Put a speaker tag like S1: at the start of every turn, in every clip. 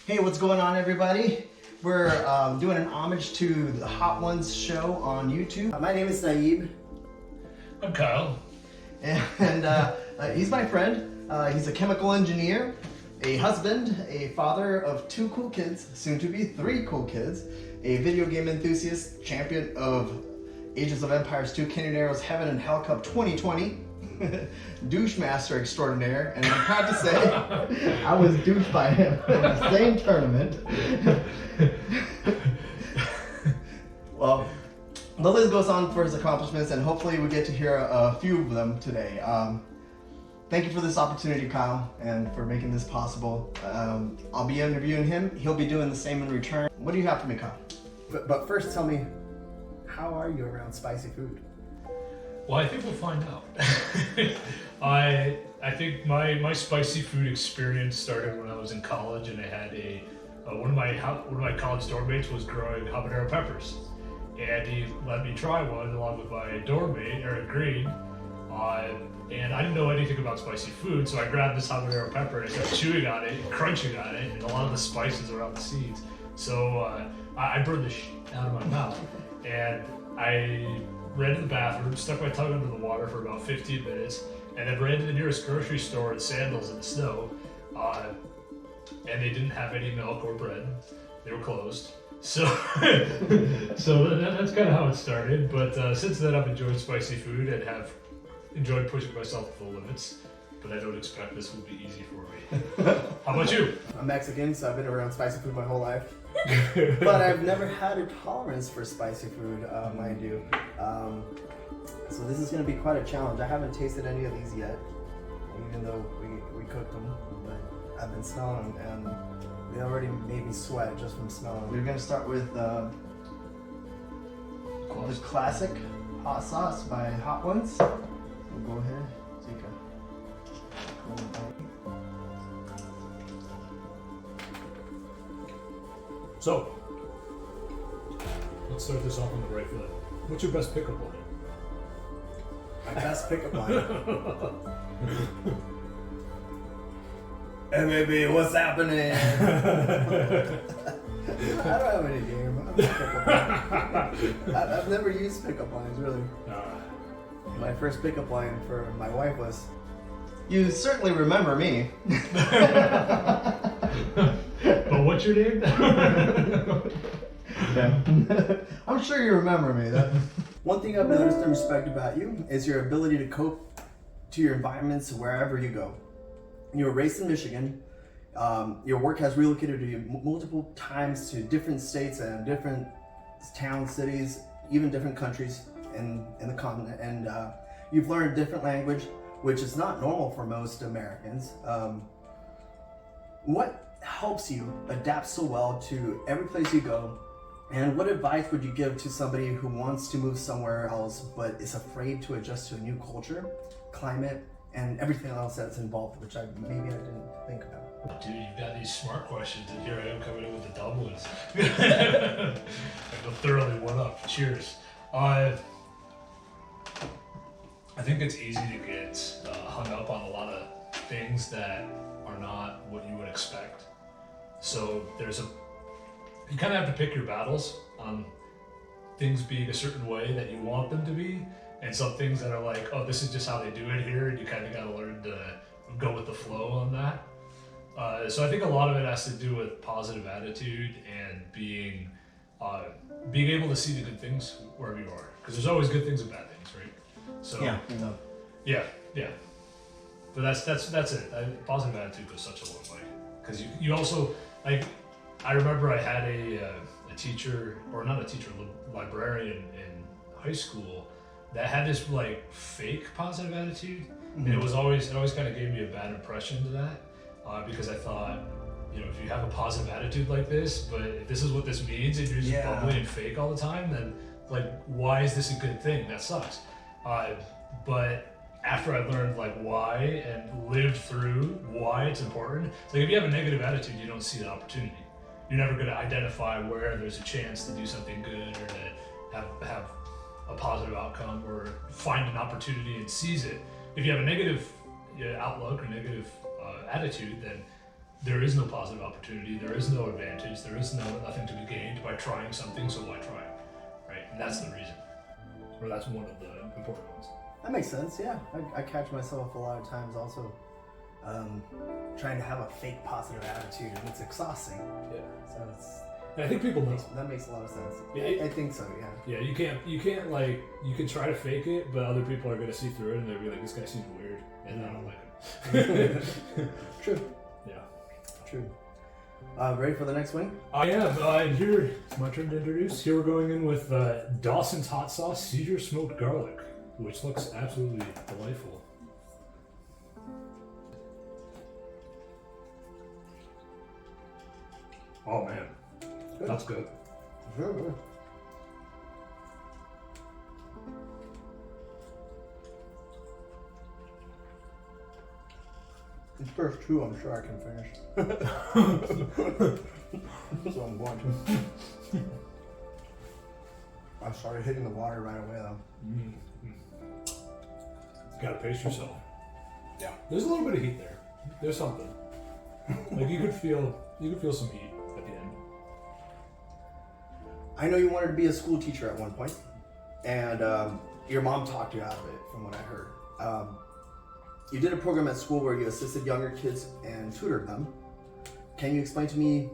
S1: Hey, what's going on, everybody? We're doing an homage to the Hot Ones show on YouTube. My name is Nayib.
S2: I'm Kyle.
S1: And he's my friend. He's a chemical engineer, a husband, a father of 2 cool kids, soon to be 3 cool kids, a video game enthusiast, champion of Ages of Empires 2, Ken and Arrows Heaven and Hell Cup 2020, douche master extraordinaire, and I'm proud to say I was douched by him in the same tournament. Well, the list goes on for his accomplishments, and hopefully we get to hear a few of them today. Thank you for this opportunity, Kyle, and for making this possible. I'll be interviewing him. He'll be doing the same in return. What do you have for me, Kyle? But first, tell me, how are you around spicy food?
S2: Well, I think we'll find out. I think my spicy food experience started when I was in college, and I had one of my college dorm mates was growing habanero peppers, and he let me try one along with my dorm mate Eric Green. And I didn't know anything about spicy food, so I grabbed this habanero pepper and I started chewing on it, and crunching on it, and a lot of the spices around the seeds. So I burned the shit out of my mouth, and I ran to the bathroom, stuck my tongue under the water for about 15 minutes, and then ran to the nearest grocery store in sandals in the snow, and they didn't have any milk or bread. They were closed. So that's kind of how it started, but since then I've enjoyed spicy food and have enjoyed pushing myself to the limits, but I don't expect this will be easy for me. How about you?
S1: I'm Mexican, so I've been around spicy food my whole life. But I've never had a tolerance for spicy food, mind you. So this is going to be quite a challenge. I haven't tasted any of these yet, even though we cooked them. But I've been smelling them, and they already made me sweat just from smelling them. We're going to start with the classic hot sauce by Hot Ones. So go ahead, take a cool bite.
S2: So, let's start this off on the right foot. What's your best pickup line?
S1: My best pickup line? Hey baby, what's happening? I don't have any game. I've never used pickup lines, really. My first pickup line for my wife was, "You certainly remember me."
S2: But what's your name?
S1: I'm sure you remember me. One thing I've noticed and respect about you is your ability to cope to your environments wherever you go. You were raised in Michigan. Your work has relocated you multiple times to different states and different towns, cities, even different countries in the continent. And you've learned a different language, which is not normal for most Americans. What helps you adapt so well to every place you go, and what advice would you give to somebody who wants to move somewhere else but is afraid to adjust to a new culture, climate, and everything else that's involved, which maybe I didn't think about?
S2: Dude, you've got these smart questions, and here I am coming in with the dumb ones. I feel thoroughly one up. Cheers. I think it's easy to get hung up on a lot of things that are not what you would expect. So you kind of have to pick your battles on things being a certain way that you want them to be, and some things that are like, oh, this is just how they do it here, and you kind of got to learn to go with the flow on that. So I think a lot of it has to do with positive attitude and being able to see the good things wherever you are, because there's always good things and bad things, right? So yeah. But that's it. Positive attitude goes such a long way, because you also, like, I remember I had a teacher, or not a teacher, librarian in high school that had this like fake positive attitude, and it always kind of gave me a bad impression to that, because I thought, if you have a positive attitude like this, but if this is what this means, and you're just bubbly and fake all the time, then like, why is this a good thing? That sucks. But after I learned like why and lived through why it's important, it's like if you have a negative attitude, you don't see the opportunity. You're never going to identify where there's a chance to do something good, or to have a positive outcome, or find an opportunity and seize it. If you have a negative outlook or negative attitude, then there is no positive opportunity, there is no advantage, there is nothing to be gained by trying something, so why try it, right? And that's the reason, or that's one of the important ones.
S1: That makes sense, yeah. I catch myself a lot of times also trying to have a fake positive attitude, and it's exhausting.
S2: Yeah.
S1: So it's...
S2: And I think people know.
S1: That makes a lot of sense.
S2: Yeah,
S1: I think so, yeah.
S2: Yeah, you can't like, you can try to fake it, but other people are gonna see through it and they'll be like, this guy seems weird, and I don't like him.
S1: True.
S2: Yeah.
S1: True. Ready for the next wing?
S2: I am. And here, it's my turn to introduce. Here we're going in with Dawson's Hot Sauce Cedar Smoked Garlic, which looks absolutely delightful. Oh man, that's good.
S1: Sure. These first two, I'm sure I can finish. So I'm going to. I started hitting the water right away though.
S2: You gotta pace yourself.
S1: Yeah.
S2: There's a little bit of heat there. There's something. Like you could feel some heat at the end.
S1: I know you wanted to be a school teacher at one point, and your mom talked you out of it, from what I heard. You did a program at school where you assisted younger kids and tutored them. Can you explain to me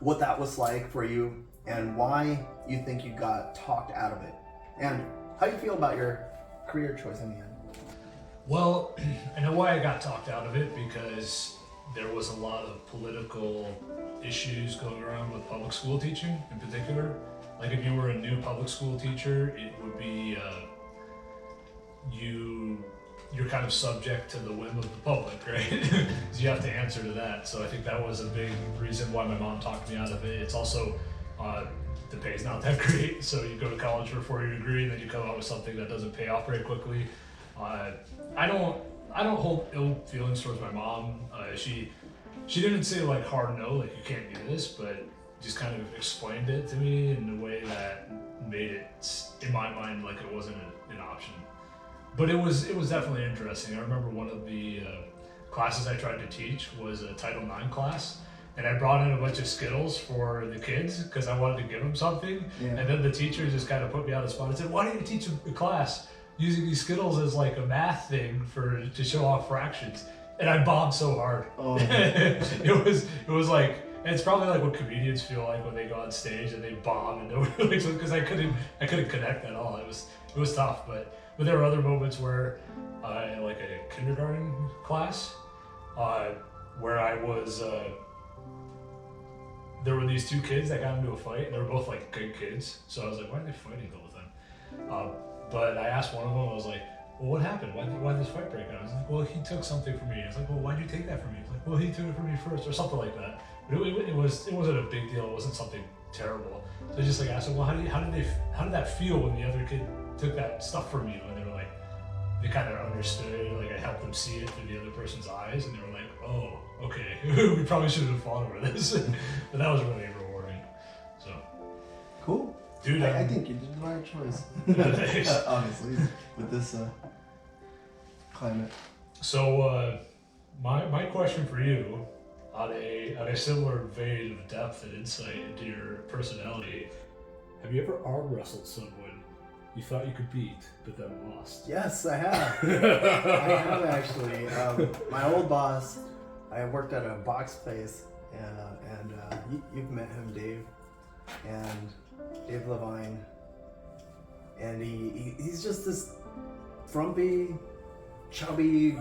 S1: what that was like for you and why you think you got talked out of it? And how do you feel about your career choice in the end?
S2: Well, I know why I got talked out of it, because there was a lot of political issues going around with public school teaching in particular. Like if you were a new public school teacher, it would be you're kind of subject to the whim of the public, right? So you have to answer to that. So I think that was a big reason why my mom talked me out of it. It's also the pay's not that great. So you go to college for a 4-year degree, and then you come out with something that doesn't pay off very quickly. I don't hold ill feelings towards my mom. She didn't say like hard no, like you can't do this, but just kind of explained it to me in a way that made it, in my mind, like it wasn't an option. But it was definitely interesting. I remember one of the classes I tried to teach was a Title IX class, and I brought in a bunch of Skittles for the kids because I wanted to give them something. Yeah. And then the teacher just kind of put me on the spot and said, "Why don't you teach a class using these Skittles as like a math thing to show off fractions?" And I bombed so hard. Oh. it was like, and it's probably like what comedians feel like when they go on stage and they bomb and nobody likes it, because I couldn't connect at all. It was tough, but there were other moments where, in like a kindergarten class, where I was, there were these two kids that got into a fight, and they were both like good kids. So I was like, why are they fighting the whole time? But I asked one of them, I was like, well, what happened? Why did this fight break out? I was like, well, he took something from me. I was like, well, why'd you take that from me? He was like, well, he took it from me first, or something like that. But it wasn't a big deal. It wasn't something terrible. So I just like asked them, well, how did that feel when the other kid took that stuff from you? And they were like, they kind of understood. Like I helped them see it through the other person's eyes, and they were like, oh, okay, we probably shouldn't have fought over this. But that was really rewarding. So
S1: cool.
S2: Dude,
S1: I think you did the right choice. Honestly, with this climate.
S2: So my question for you, on a similar vein of depth and insight into your personality, have you ever arm wrestled someone you thought you could beat but then lost?
S1: Yes, I have. I have actually. My old boss, I worked at a box place, and you've met him, Dave, and Dave Levine, and he's just this frumpy, chubby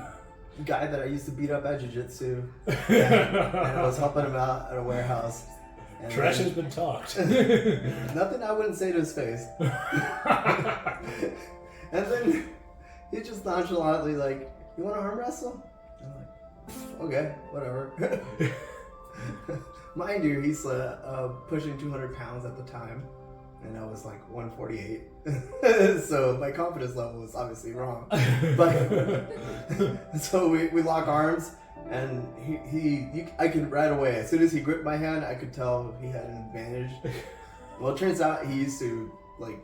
S1: guy that I used to beat up at jiu-jitsu, and I was helping him out at a warehouse. And
S2: Trash has been talked.
S1: Nothing I wouldn't say to his face. And then he just nonchalantly like, "You want to arm wrestle?" I'm like, "Okay, whatever." Mind you, he's pushing 200 pounds at the time, and I was like 148. So my confidence level was obviously wrong. But so we lock arms, and I could right away, as soon as he gripped my hand, I could tell he had an advantage. Well, it turns out he used to like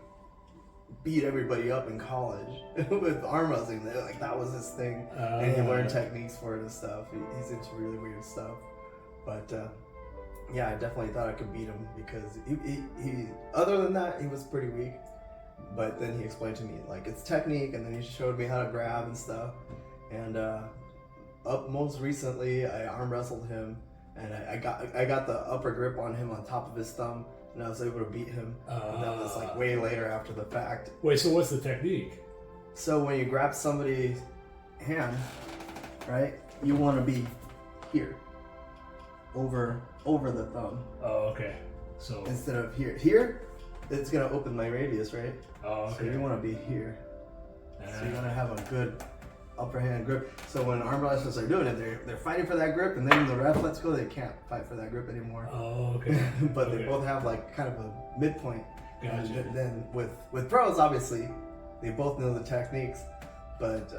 S1: beat everybody up in college with arm wrestling. Like that was his thing, and he learned techniques for it and stuff. He's into really weird stuff, but yeah, I definitely thought I could beat him because he other than that, he was pretty weak. But then he explained to me like it's technique, and then he showed me how to grab and stuff. And up most recently, I arm wrestled him, and I got the upper grip on him on top of his thumb, and I was able to beat him. And that was like way later after the fact.
S2: Wait, so what's the technique?
S1: So when you grab somebody's hand, right, you want to be here, over the thumb.
S2: Oh, okay. So
S1: instead of here, it's gonna open my radius, right?
S2: Oh, okay.
S1: So you want to be here. So you want to have a good upper hand grip. So when arm wrestlers are doing it, they're fighting for that grip, and then when the ref lets go, they can't fight for that grip anymore.
S2: Oh, okay.
S1: But they both have like kind of a midpoint.
S2: Gotcha.
S1: And then with pros, obviously, they both know the techniques, but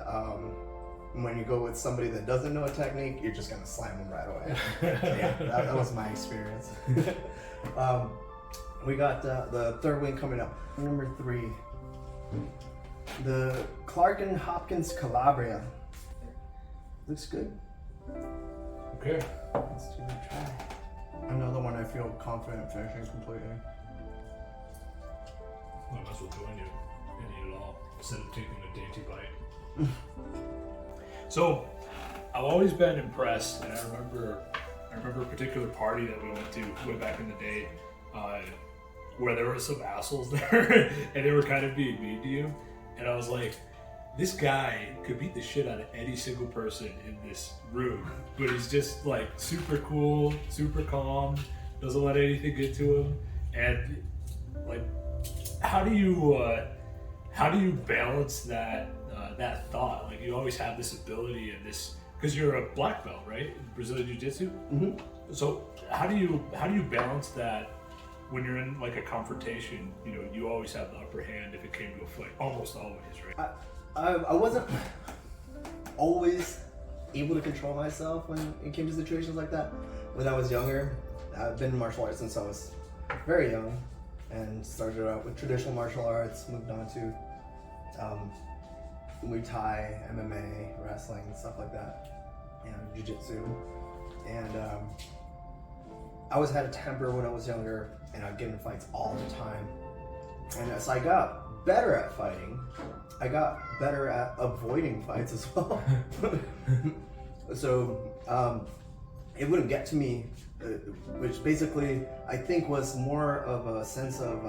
S1: when you go with somebody that doesn't know a technique, you're just gonna slam them right away. Yeah, that was my experience. We got the third win coming up. Number 3, the Clark and Hopkins Calabria. Looks good.
S2: Okay.
S1: Let's do a try. Another one I feel confident finishing completely.
S2: I might as well join you and eat it all instead of taking a dainty bite. So, I've always been impressed, and I remember a particular party that we went to way back in the day, where there were some assholes there, and they were kind of being mean to you, and I was like, this guy could beat the shit out of any single person in this room, but he's just like super cool, super calm, doesn't let anything get to him, and like, how do you balance that that thought? Like, you always have this ability and this, because you're a black belt, right, in Brazilian Jiu-Jitsu.
S1: Mm-hmm. So
S2: how do you balance that when you're in like a confrontation? You know, you always have the upper hand if it came to a fight, almost always, right?
S1: I wasn't always able to control myself when it came to situations like that. When I was younger, I've been in martial arts since I was very young, and started out with traditional martial arts, moved on to Muay Thai, MMA, wrestling, stuff like that, and Jiu-Jitsu. And I always had a temper when I was younger, and I'd get in fights all the time. And as I got better at fighting, I got better at avoiding fights as well. So it wouldn't get to me, which basically I think was more of a sense of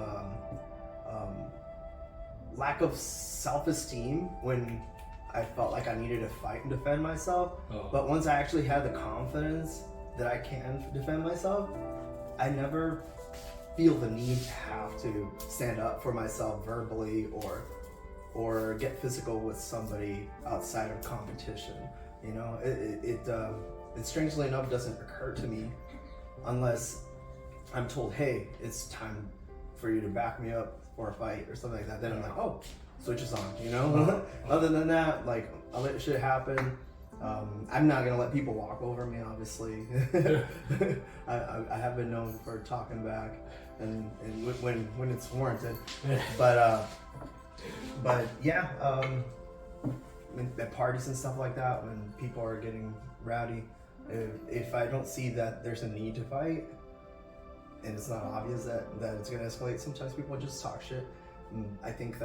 S1: lack of self-esteem when I felt like I needed to fight and defend myself.
S2: Oh.
S1: But once I actually had the confidence that I can defend myself, I never feel the need to have to stand up for myself verbally or get physical with somebody outside of competition. You know, it strangely enough doesn't occur to me unless I'm told, hey, it's time for you to back me up for a fight or something like that. Then I'm like, oh, switch is on, you know? Other than that, like, I'll let shit happen. I'm not gonna let people walk over me, obviously. I have been known for talking back and when it's warranted. But yeah, at parties and stuff like that, when people are getting rowdy, if I don't see that there's a need to fight, and it's not obvious that it's gonna escalate, sometimes people just talk shit. And I think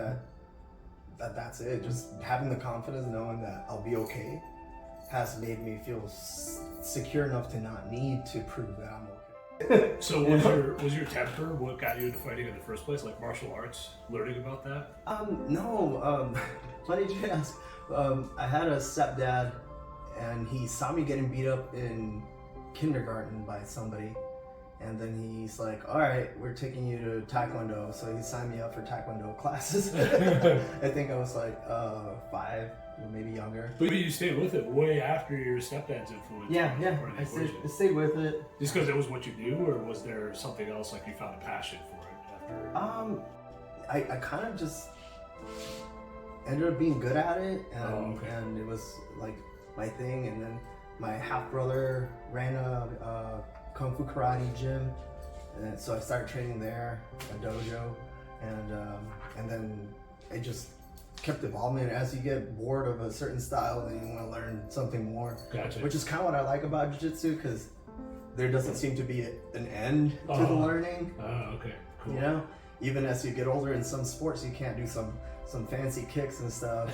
S1: that's it. Just having the confidence, knowing that I'll be okay, has made me feel secure enough to not need to prove that I'm okay.
S2: So was your temper what got you into fighting in the first place? Like martial arts, learning about that?
S1: No. Funny to ask. I had a stepdad, and he saw me getting beat up in kindergarten by somebody. And then he's like, all right, we're taking you to Taekwondo. So he signed me up for Taekwondo classes. I think I was like 5, maybe younger.
S2: But you stayed with it way after your stepdad's influence.
S1: Yeah. I stayed with it.
S2: Just because it was what you knew, or was there something else, like you found a passion for it after?
S1: I kind of just ended up being good at it, and it was like my thing. And then my half brother ran a Kung Fu Karate gym, and so I started training there, a dojo, and then it just kept evolving. As you get bored of a certain style, then you want to learn something more.
S2: Gotcha.
S1: Which is kind of what I like about jiu-jitsu, because there doesn't seem to be an end to the learning.
S2: Oh, okay. Cool.
S1: You know, even as you get older in some sports, you can't do some fancy kicks and stuff.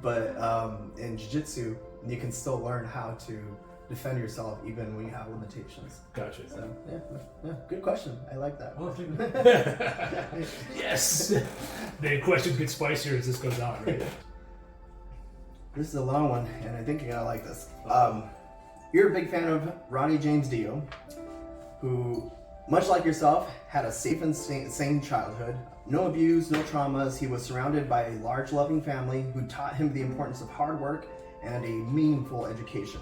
S1: But in jiu-jitsu, you can still learn how to defend yourself even when you have limitations.
S2: Gotcha.
S1: So yeah, good question. I like that.
S2: Oh, yes. The questions get spicier as this goes on, right?
S1: This is a long one, and I think you're gonna like this. You're a big fan of Ronnie James Dio, who, much like yourself, had a safe and sane childhood. No abuse, no traumas. He was surrounded by a large, loving family who taught him the importance of hard work and a meaningful education.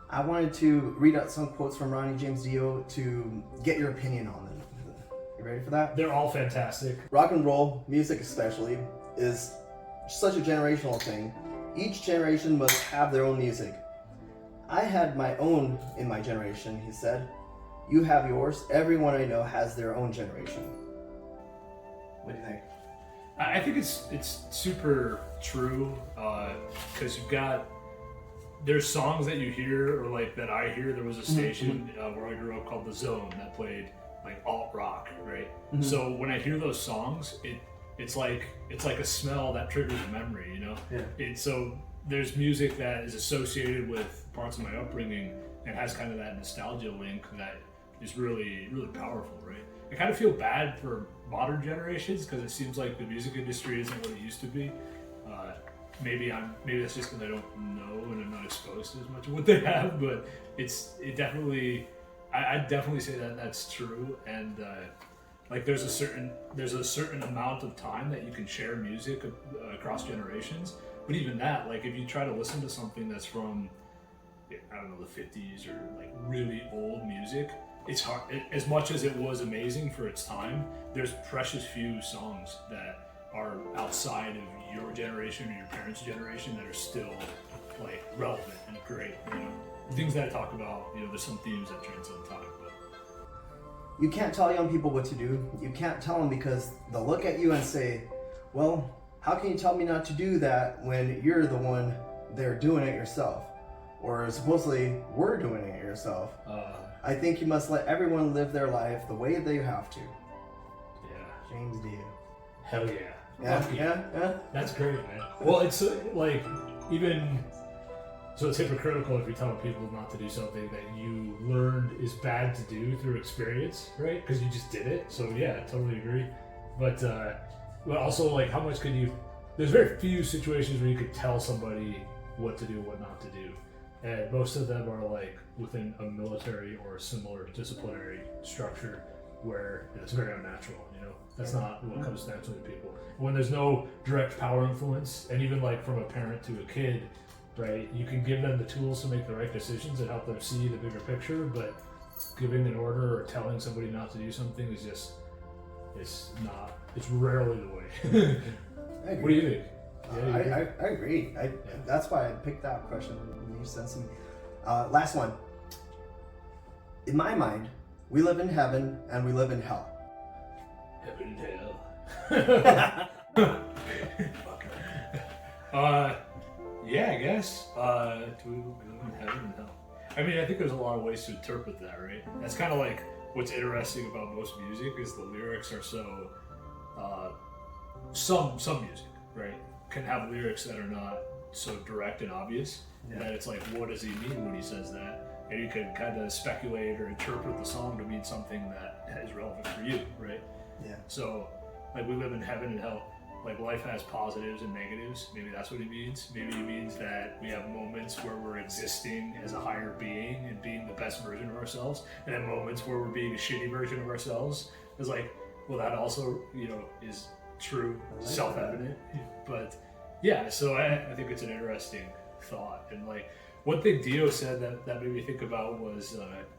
S1: I wanted to read out some quotes from Ronnie James Dio to get your opinion on them. You ready for that?
S2: They're all fantastic.
S1: Rock and roll, music especially, is such a generational thing. Each generation must have their own music. I had my own in my generation, he said. You have yours. Everyone I know has their own generation. What do you think?
S2: I think it's super true, because you've got, there's songs that you hear, or like that I hear. There was a station where I grew up called The Zone that played like alt rock, right? Mm-hmm. So when I hear those songs, it's like a smell that triggers a memory, you know? Yeah. So there's music that is associated with parts of my upbringing and has kind of that nostalgia link that is really, really powerful, right? I kind of feel bad for modern generations because it seems like the music industry isn't what it used to be. Maybe that's just because I don't know and I'm not exposed to as much of what they have, but it definitely, I definitely say that that's true. And like there's a certain amount of time that you can share music across generations. But even that, like if you try to listen to something that's from, I don't know, the 50s or like really old music, it's hard. As much as it was amazing for its time, there's precious few songs that are outside of your generation or your parents' generation that are still like relevant and great. You know, things that I talk about, you know, there's some themes that transcend time. But
S1: you can't tell young people what to do. You can't tell them because they'll look at you and say, well, how can you tell me not to do that when you're the one there doing it yourself? Or supposedly we're doing it yourself. I think you must let everyone live their life the way they have to.
S2: Yeah.
S1: James Dio.
S2: Hell yeah.
S1: Yeah.
S2: That's great, man. Well, it's like, even, so it's hypocritical if you're telling people not to do something that you learned is bad to do through experience, right? Because you just did it. So yeah, I totally agree. But also, like, how much could you, there's very few situations where you could tell somebody what to do, what not to do. And most of them are like within a military or a similar disciplinary structure where it's very unnatural, you know? That's not what comes naturally to people. When there's no direct power influence, and even like from a parent to a kid, right, you can give them the tools to make the right decisions and help them see the bigger picture, but giving an order or telling somebody not to do something is just, it's rarely the way.
S1: I agree.
S2: What do you think?
S1: I agree. That's why I picked that question when you sent me. Last one. In my mind, we live in heaven and we live in hell.
S2: Heaven and hell. Yeah, I guess. Do we live in heaven and hell? I mean, I think there's a lot of ways to interpret that, right? That's kind of like what's interesting about most music is the lyrics are so. Some music, right, can have lyrics that are not so direct and obvious. Yeah. That it's like, what does he mean when he says that? And you can kind of speculate or interpret the song to mean something that is relevant for you, right?
S1: Yeah.
S2: So, like, we live in heaven and hell. Like, life has positives and negatives. Maybe that's what he means. Maybe he means that we have moments where we're existing as a higher being and being the best version of ourselves, and then moments where we're being a shitty version of ourselves. It's like, well, that also, you know, is true, self-evident. But yeah, so I think it's an interesting thought. And like, one thing Dio said that made me think about was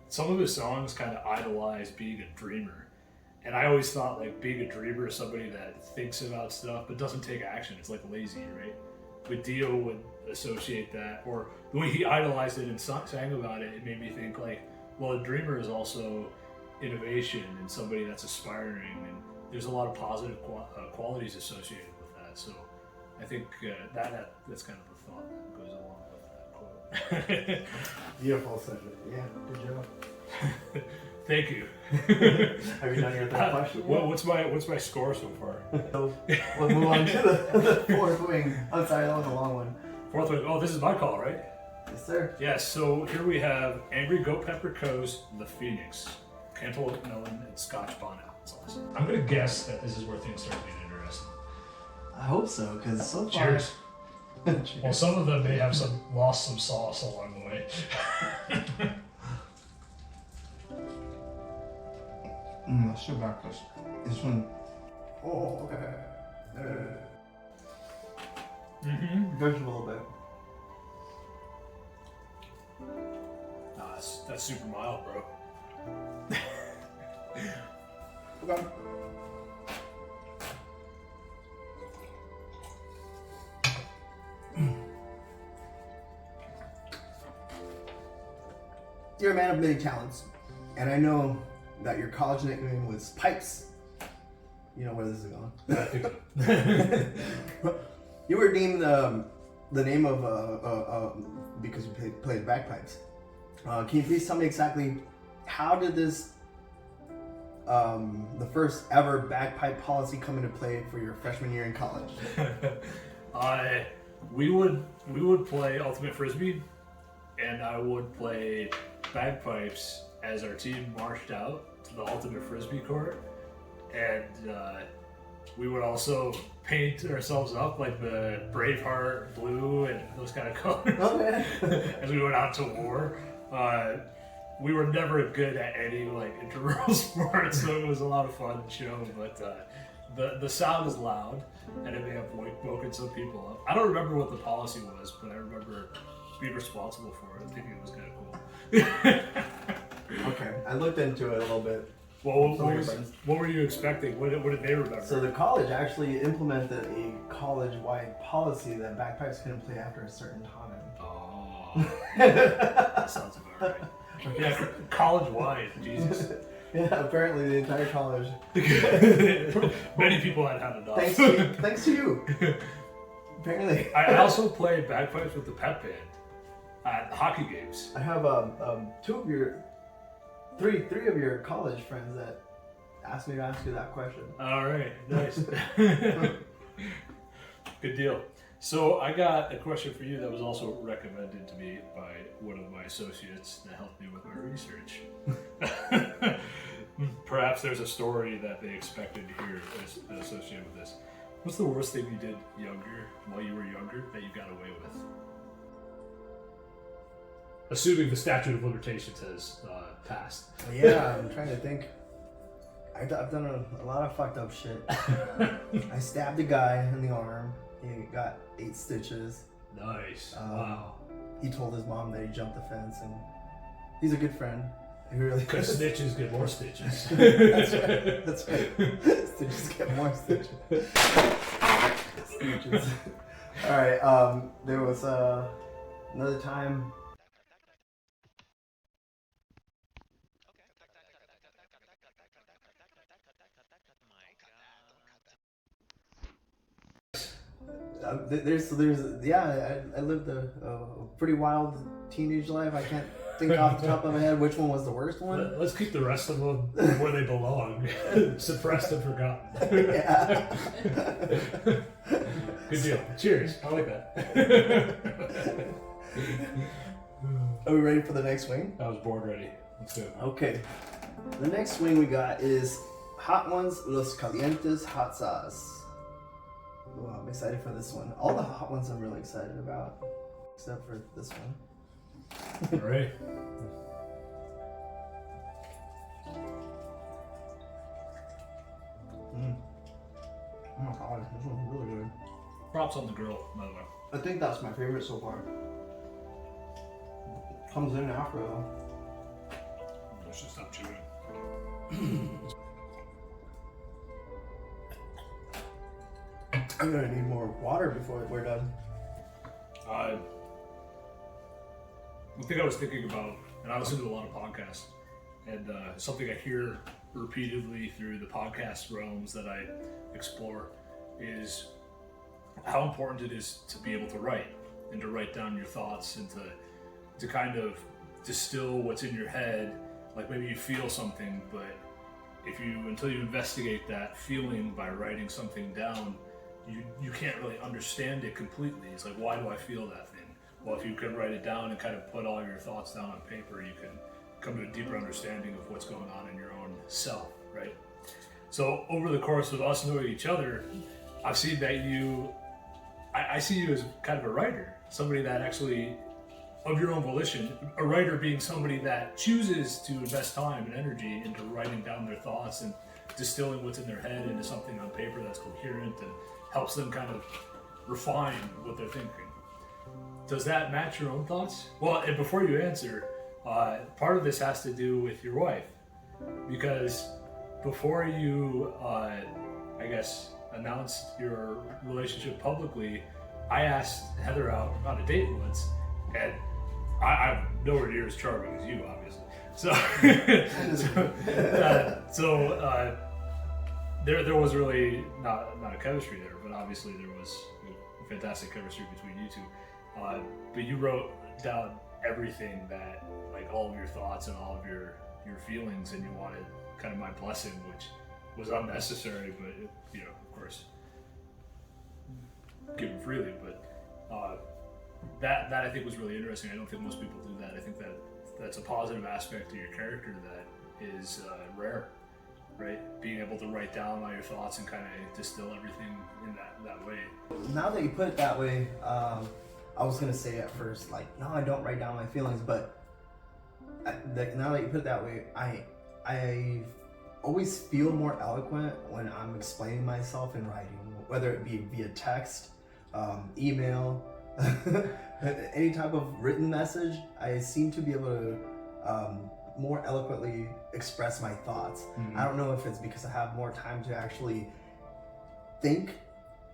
S2: some of his songs kind of idolize being a dreamer. And I always thought like being a dreamer is somebody that thinks about stuff but doesn't take action. It's like lazy, right? But Dio would associate that, or the way he idolized it and sang about it, it made me think like, well, a dreamer is also innovation and somebody that's aspiring and there's a lot of positive qualities associated with that. So I think that's kind of the thought that goes along with that quote.
S1: Beautiful subject. Yeah, good job.
S2: Thank you.
S1: Have you done your third question?
S2: What's my score so far?
S1: So we'll move on to the fourth wing. I'm sorry, that was a long one.
S2: Fourth wing. Oh, this is my call, right?
S1: Yes, sir.
S2: Yes. So here we have Angry Goat Pepper Co's The Phoenix, Cantaloupe Melon, and Scotch Bonnet. I'm gonna guess that this is where things start getting interesting.
S1: I hope so, because so far.
S2: Cheers. Well, some of them may have lost some sauce along the way.
S1: Let's go back this one. Oh, okay. Goes a little bit.
S2: Nah, that's super mild, bro.
S1: Okay. You're a man of many talents, and I know that your college nickname was Pipes. You know where this is going. You were deemed the name of because you played bagpipes. Can you please tell me exactly how did this the first ever bagpipe policy come into play for your freshman year in college?
S2: We would play ultimate frisbee, and I would play bagpipes as our team marched out to the ultimate frisbee court, and we would also paint ourselves up like the Braveheart blue and those kind of colors. Okay. As we went out to war. We were never good at any like intramural sports, so it was a lot of fun show. But the sound is loud, and it may have woken some people up. I don't remember what the policy was, but I remember being responsible for it. I think it was kind of cool.
S1: Okay, I looked into it a little bit.
S2: Well, what were you expecting? What did they remember?
S1: So the college actually implemented a college-wide policy that bagpipes couldn't play after a certain time.
S2: Oh, that sounds about right. Yeah, college-wide, Jesus.
S1: Yeah, apparently the entire college.
S2: Many people had enough.
S1: Thanks to you. Apparently.
S2: I also played bagpipes with the pep band at hockey games.
S1: I have three of your college friends that asked me to ask you that question.
S2: All right, nice. Good deal. So I got a question for you that was also recommended to me by one of my associates that helped me with my research. Perhaps there's a story that they expected to hear associated with this. What's the worst thing you did while you were younger that you got away with? Assuming the statute of limitations has passed.
S1: Yeah, I'm trying to think. I've done a lot of fucked up shit. I stabbed a guy in the arm. He got 8 stitches.
S2: Nice. Wow.
S1: He told his mom that he jumped the fence, and he's a good friend.
S2: Because snitches get more stitches.
S1: That's right. Stitches get more stitches. Stitches. All right. There was another time. I lived a pretty wild teenage life. I can't think off the top of my head which one was the worst one.
S2: Let's keep the rest of them where they belong. Suppressed and forgotten.
S1: Yeah.
S2: Good deal. Cheers. I like that.
S1: Are we ready for the next swing?
S2: I was bored ready. Let's do it.
S1: Okay. The next swing we got is Hot Ones Los Calientes Hot Sauce. Ooh, I'm excited for this one. All the hot ones I'm really excited about, except for this one.
S2: All right.
S1: Oh my god, this one's really good.
S2: Props on the grill, by the way.
S1: I think that's my favorite so far. Comes in after though.
S2: Let's just stop chewing.
S1: I'm gonna need more water before we're done.
S2: One thing I was thinking about, and I listen to a lot of podcasts, and something I hear repeatedly through the podcast realms that I explore is how important it is to be able to write and to write down your thoughts and to kind of distill what's in your head. Like maybe you feel something, but until you investigate that feeling by writing something down, you can't really understand it completely. It's like, why do I feel that thing? Well, if you can write it down and kind of put all your thoughts down on paper, you can come to a deeper understanding of what's going on in your own self, right? So over the course of us knowing each other, I've seen that I see you as kind of a writer, somebody that actually, of your own volition, a writer being somebody that chooses to invest time and energy into writing down their thoughts and distilling what's in their head into something on paper that's coherent and helps them kind of refine what they're thinking. Does that match your own thoughts? Well, and before you answer, part of this has to do with your wife, because before you, I guess, announced your relationship publicly, I asked Heather out on a date once, and I'm nowhere near as charming as you, obviously. There was really not a chemistry there, but obviously there was a fantastic chemistry between you two. But you wrote down everything that, like all of your thoughts and all of your feelings, and you wanted kind of my blessing, which was unnecessary, but of course, given freely. But that I think was really interesting. I don't think most people do that. I think that's a positive aspect of your character that is rare, right? Being able to write down all your thoughts and kind of distill everything in that way.
S1: Now that you put it that way, I was gonna say at first, like, no, I don't write down my feelings, but now that you put it that way, I always feel more eloquent when I'm explaining myself in writing, whether it be via text, email, any type of written message. I seem to be able to more eloquently express my thoughts. I don't know if it's because I have more time to actually think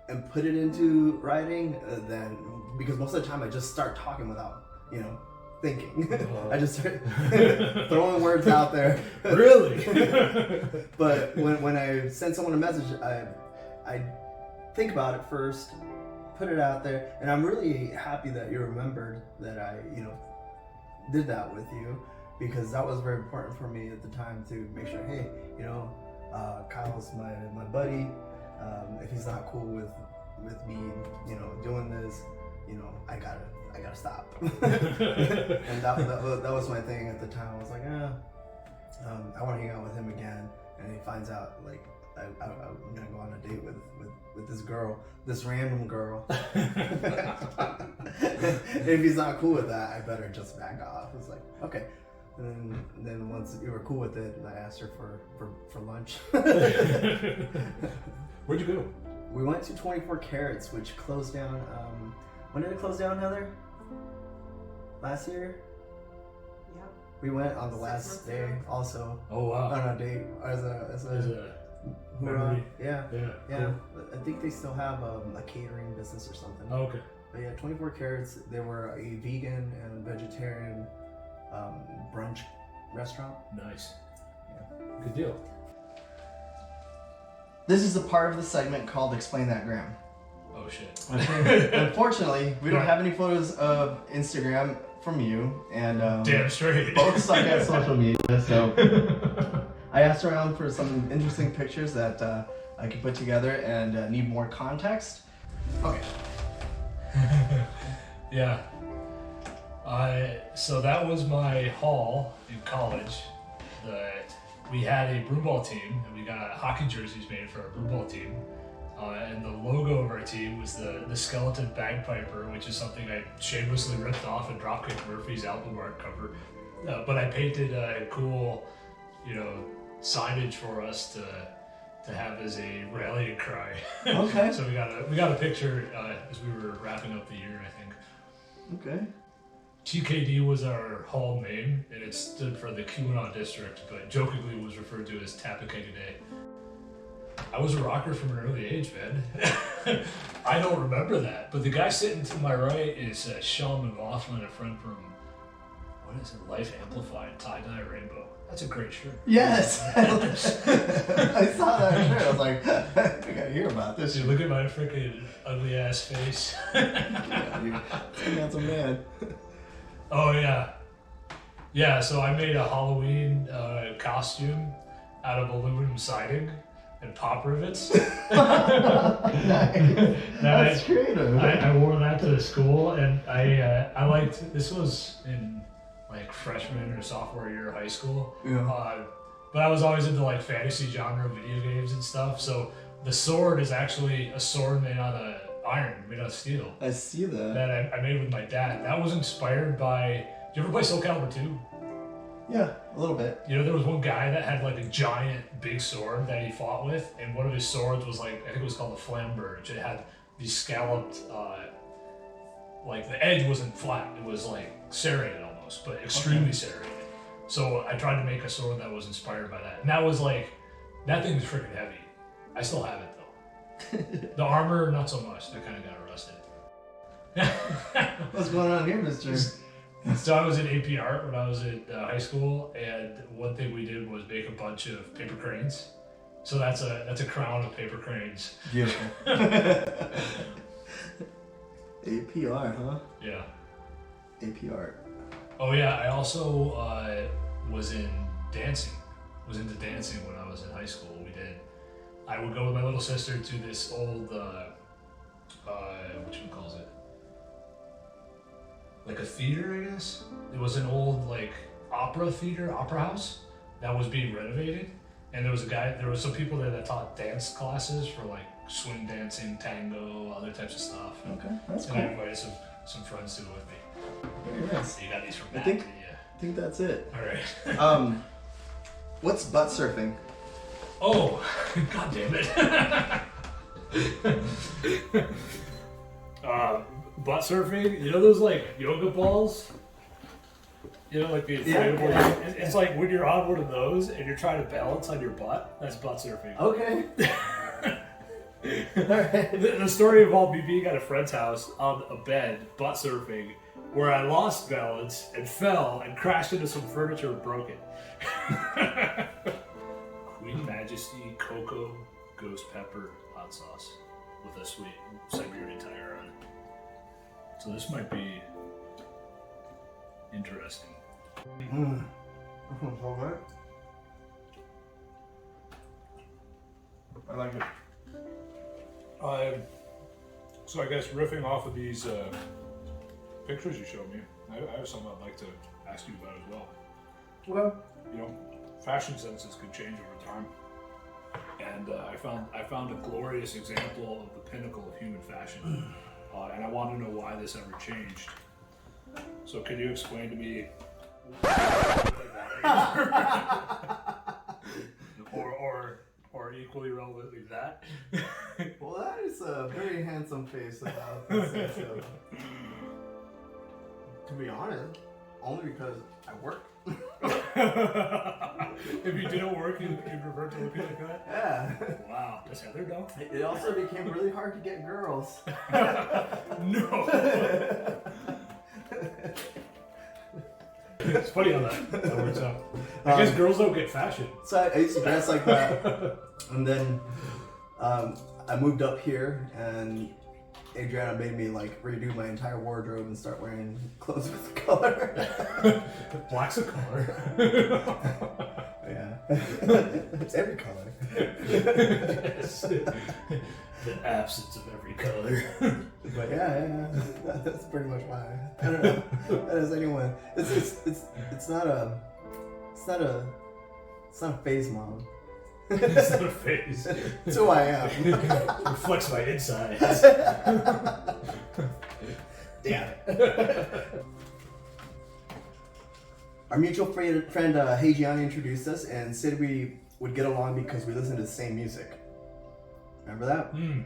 S1: and put it into writing than because most of the time I just start talking without, thinking. I just start throwing words out there.
S2: Really?
S1: But when I send someone a message, I think about it first, put it out there, and I'm really happy that you remembered that I, did that with you, because that was very important for me at the time to make sure, hey, Kyle's my buddy. If he's not cool with me, doing this, I gotta stop. And that was my thing at the time. I was like, I want to hang out with him again, and he finds out like I'm gonna go on a date with this girl, this random girl. If he's not cool with that, I better just back off. It's like, okay. And then once you were cool with it, I asked her for lunch.
S2: Where'd you go?
S1: We went to 24 Carats, which closed down. When did it close down, Heather? Last year?
S3: Yeah.
S1: We went on the last day also.
S2: Oh wow.
S1: On a date as a
S2: memory.
S1: Yeah.
S2: Cool.
S1: I think they still have a catering business or something.
S2: Oh, okay.
S1: But yeah, 24 Carats. They were a vegan and vegetarian brunch restaurant.
S2: Nice.
S1: Yeah.
S2: Good deal.
S1: This is the part of the segment called Explain That Gram.
S2: Oh shit.
S1: Unfortunately, we don't have any photos of Instagram from you, and
S2: damn straight.
S1: both suck at social media, so I asked around for some interesting pictures that I could put together and need more context. Okay.
S2: Yeah. So that was my haul in college. We had a broomball team, and we got hockey jerseys made for our broomball team. And the logo of our team was the skeleton bagpiper, which is something I shamelessly ripped off of Dropkick Murphys album art cover. But I painted a cool, signage for us to have as a rallying cry.
S1: Okay.
S2: So we got a picture as we were wrapping up the year, I think.
S1: Okay.
S2: TKD was our hall name, and it stood for the Keweenaw District, but jokingly was referred to as Tapakegade. I was a rocker from an early age, man. I don't remember that, but the guy sitting to my right is Sean McLaughlin, a friend from what is it? Life Amplified tie-dye rainbow. That's a great shirt.
S1: Yes! I saw that shirt. I was like, I gotta hear about this.
S2: Dude, look at my freaking ugly ass face.
S1: Yeah, dude. That's a man.
S2: Oh yeah. Yeah, so I made a Halloween costume out of aluminum siding and pop rivets.
S1: Nice. That's creative.
S2: I wore that to school, and I liked. This was in like freshman or sophomore year of high school.
S1: Yeah.
S2: But I was always into like fantasy genre video games and stuff. So the sword is actually a sword made out of iron, made out of steel.
S1: I see that.
S2: That I made with my dad. That was inspired by. Did you ever play Soul Calibur 2?
S1: Yeah, a little bit.
S2: You know, there was one guy that had like a giant big sword that he fought with, and one of his swords was like, I think it was called the Flamberge. It had these scalloped, like the edge wasn't flat, it was like serrated almost, but extremely serrated. So I tried to make a sword that was inspired by that. And that was like, that thing was freaking heavy. I still have it though. The armor, not so much, that kind of got rusted.
S1: What's going on here, mister?
S2: So I was in AP Art when I was in high school, and one thing we did was make a bunch of paper cranes. So that's a crown of paper cranes.
S1: Beautiful. APR, huh?
S2: Yeah.
S1: AP Art.
S2: Oh yeah, I also was in dancing. Was into dancing when I was in high school. I would go with my little sister to this old calls it? Like a theater, I guess. It was an old like opera house that was being renovated, and there was some people there that taught dance classes for like swing dancing, tango, other types of stuff.
S1: Okay, that's
S2: and
S1: cool.
S2: I invited some friends to it with me.
S1: Very nice.
S2: So you got these from
S1: I
S2: Matt.
S1: think that's it.
S2: All right.
S1: What's butt surfing?
S2: Oh, god damn it. Butt surfing, you know those like yoga balls? You know, like the inflatable.
S1: Yeah.
S2: It's like when you're on one of those and you're trying to balance on your butt, that's butt surfing.
S1: Okay. Alright.
S2: The story involved me being at a friend's house on a bed, butt surfing, where I lost balance and fell and crashed into some furniture and broke it. Queen Majesty Cocoa Ghost Pepper Hot Sauce with a sweet Siberian Tiger on it. So this might be interesting.
S1: I like it.
S2: So I guess riffing off of these pictures you showed me, I have something I'd like to ask you about as well.
S1: Well,
S2: You know, fashion senses could change over time, and I found a glorious example of the pinnacle of human fashion, and I want to know why this ever changed. So, can you explain to me, or equally relevantly that?
S1: well, that is a very handsome face about this. To be honest, only because I work.
S2: If you didn't work, you'd revert to looking like that?
S1: Yeah.
S2: Wow. Does Heather know?
S1: It also became really hard to get girls.
S2: No. It's funny how that works out. I guess girls don't get fashion.
S1: So I used to dress like that, and then I moved up here, and Adriana made me like redo my entire wardrobe and start wearing clothes with color.
S2: Black's a color.
S1: Yeah, it's every color.
S2: Yes. The absence of every color.
S1: But yeah, that's pretty much why. I don't know. That is anyone. It's not a phase, Mom.
S2: It's not a phase.
S1: It's who I am.
S2: Reflects my insides.
S1: Damn it. Our mutual friend Heijian introduced us and said we would get along because we listened to the same music. Remember that?
S2: Mm.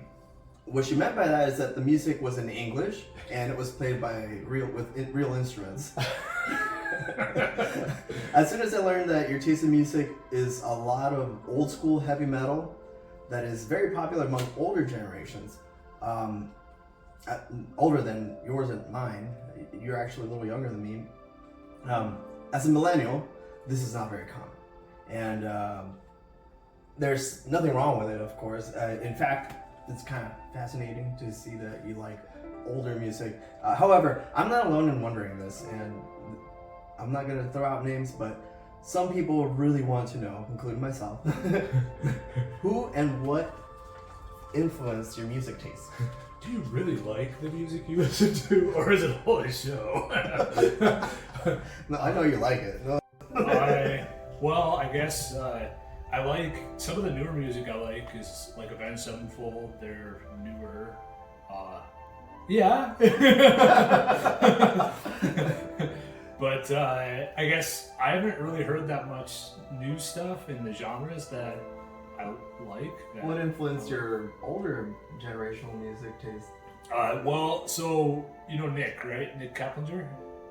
S1: What she meant by that is that the music was in English and it was played by real instruments. As soon as I learned that your taste in music is a lot of old school heavy metal that is very popular among older generations, older than yours and mine. You're actually a little younger than me. As a millennial, this is not very common, and there's nothing wrong with it, of course. In fact, it's kind of fascinating to see that you like older music. However, I'm not alone in wondering this, and I'm not gonna throw out names, but some people really want to know, including myself, who and what influenced your music taste.
S2: Do you really like the music you listen to, or is it all a show?
S1: No, I know you like it. No.
S2: I guess I like some of the newer music. I like is like Avenged Sevenfold. They're newer. Yeah. But I guess I haven't really heard that much new stuff in the genres that I like.
S1: What influenced your older generational music taste?
S2: So you know Nick, right? Nick Kaplinger?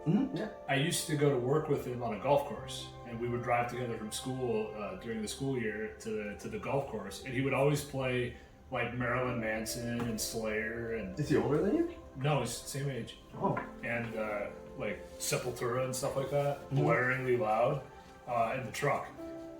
S1: Mm-hmm. Yeah.
S2: I used to go to work with him on a golf course, and we would drive together from school during the school year to the golf course, and he would always play like Marilyn Manson and Slayer and.
S1: Is he older than you?
S2: No, he's the same age.
S1: Oh.
S2: And like Sepultura and stuff like that,
S1: Mm-hmm.
S2: blaringly loud in the truck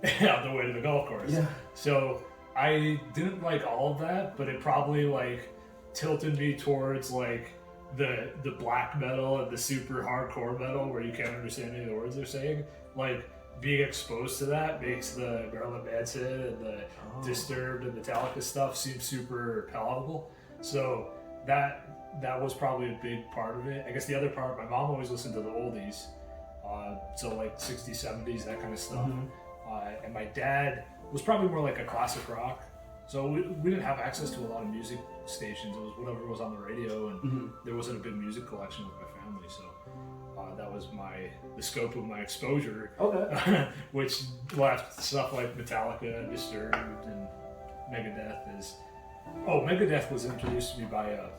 S2: on the way to the golf course.
S1: Yeah.
S2: So I didn't like all of that, but it probably like tilted me towards like the black metal and the super hardcore metal where you can't understand any of the words they're saying. Like being exposed to that makes the Marilyn Manson and the Disturbed and Metallica stuff seem super palatable. So that was probably a big part of it. I guess the other part, my mom always listened to the oldies, so like 60s, 70s, that kind of stuff. Mm-hmm. And my dad was probably more like a classic rock. So we didn't have access to a lot of music stations. It was whatever was on the radio, and there wasn't a big music collection with my family. So that was the scope of my exposure.
S1: Okay.
S2: Which left stuff like Metallica and Disturbed and Megadeth Megadeth was introduced to me by a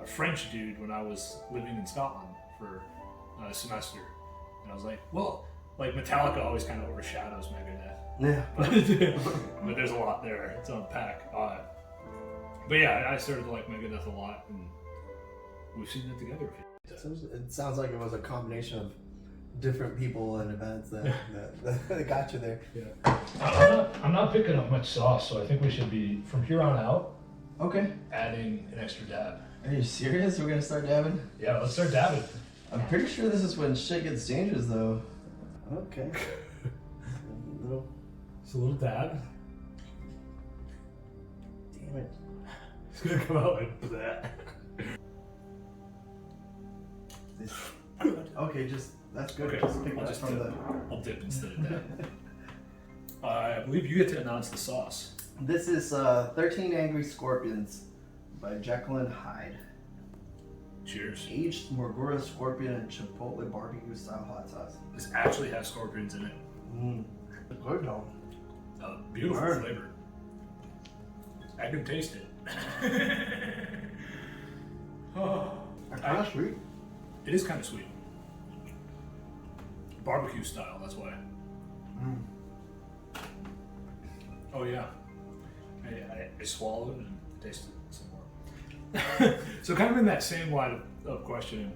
S2: French dude when I was living in Scotland for a semester, and I was like, well, like Metallica always kind of overshadows Megadeth.
S1: Yeah.
S2: But there's a lot there to unpack. But yeah, I started to like Megadeth a lot, and we've seen it together.
S1: It sounds like it was a combination of different people and events that got you there.
S2: Yeah. I'm not picking up much sauce, so I think we should be, from here on out,
S1: Okay.
S2: adding an extra dab.
S1: Are you serious? We're gonna start dabbing?
S2: Yeah, let's start dabbing.
S1: I'm pretty sure this is when shit gets dangerous, though. Okay.
S2: Just a little dab.
S1: Damn it.
S2: It's gonna come out like that.
S1: Okay, that's good.
S2: Okay,
S1: Just pick
S2: I'll
S1: that
S2: just
S1: from
S2: dip. I'll dip instead of dab. I believe you get to announce the sauce.
S1: This is 13 Angry Scorpions by Jekyll Hyde.
S2: Cheers.
S1: Aged Morgura scorpion and chipotle barbecue style hot sauce.
S2: This actually has scorpions in it.
S1: Good though.
S2: Beautiful
S1: Word.
S2: flavor. I can taste it.
S1: Kind of sweet.
S2: It is kind of sweet. Barbecue style, that's why. Oh yeah. I swallowed and tasted some more. So kind of in that same line of questioning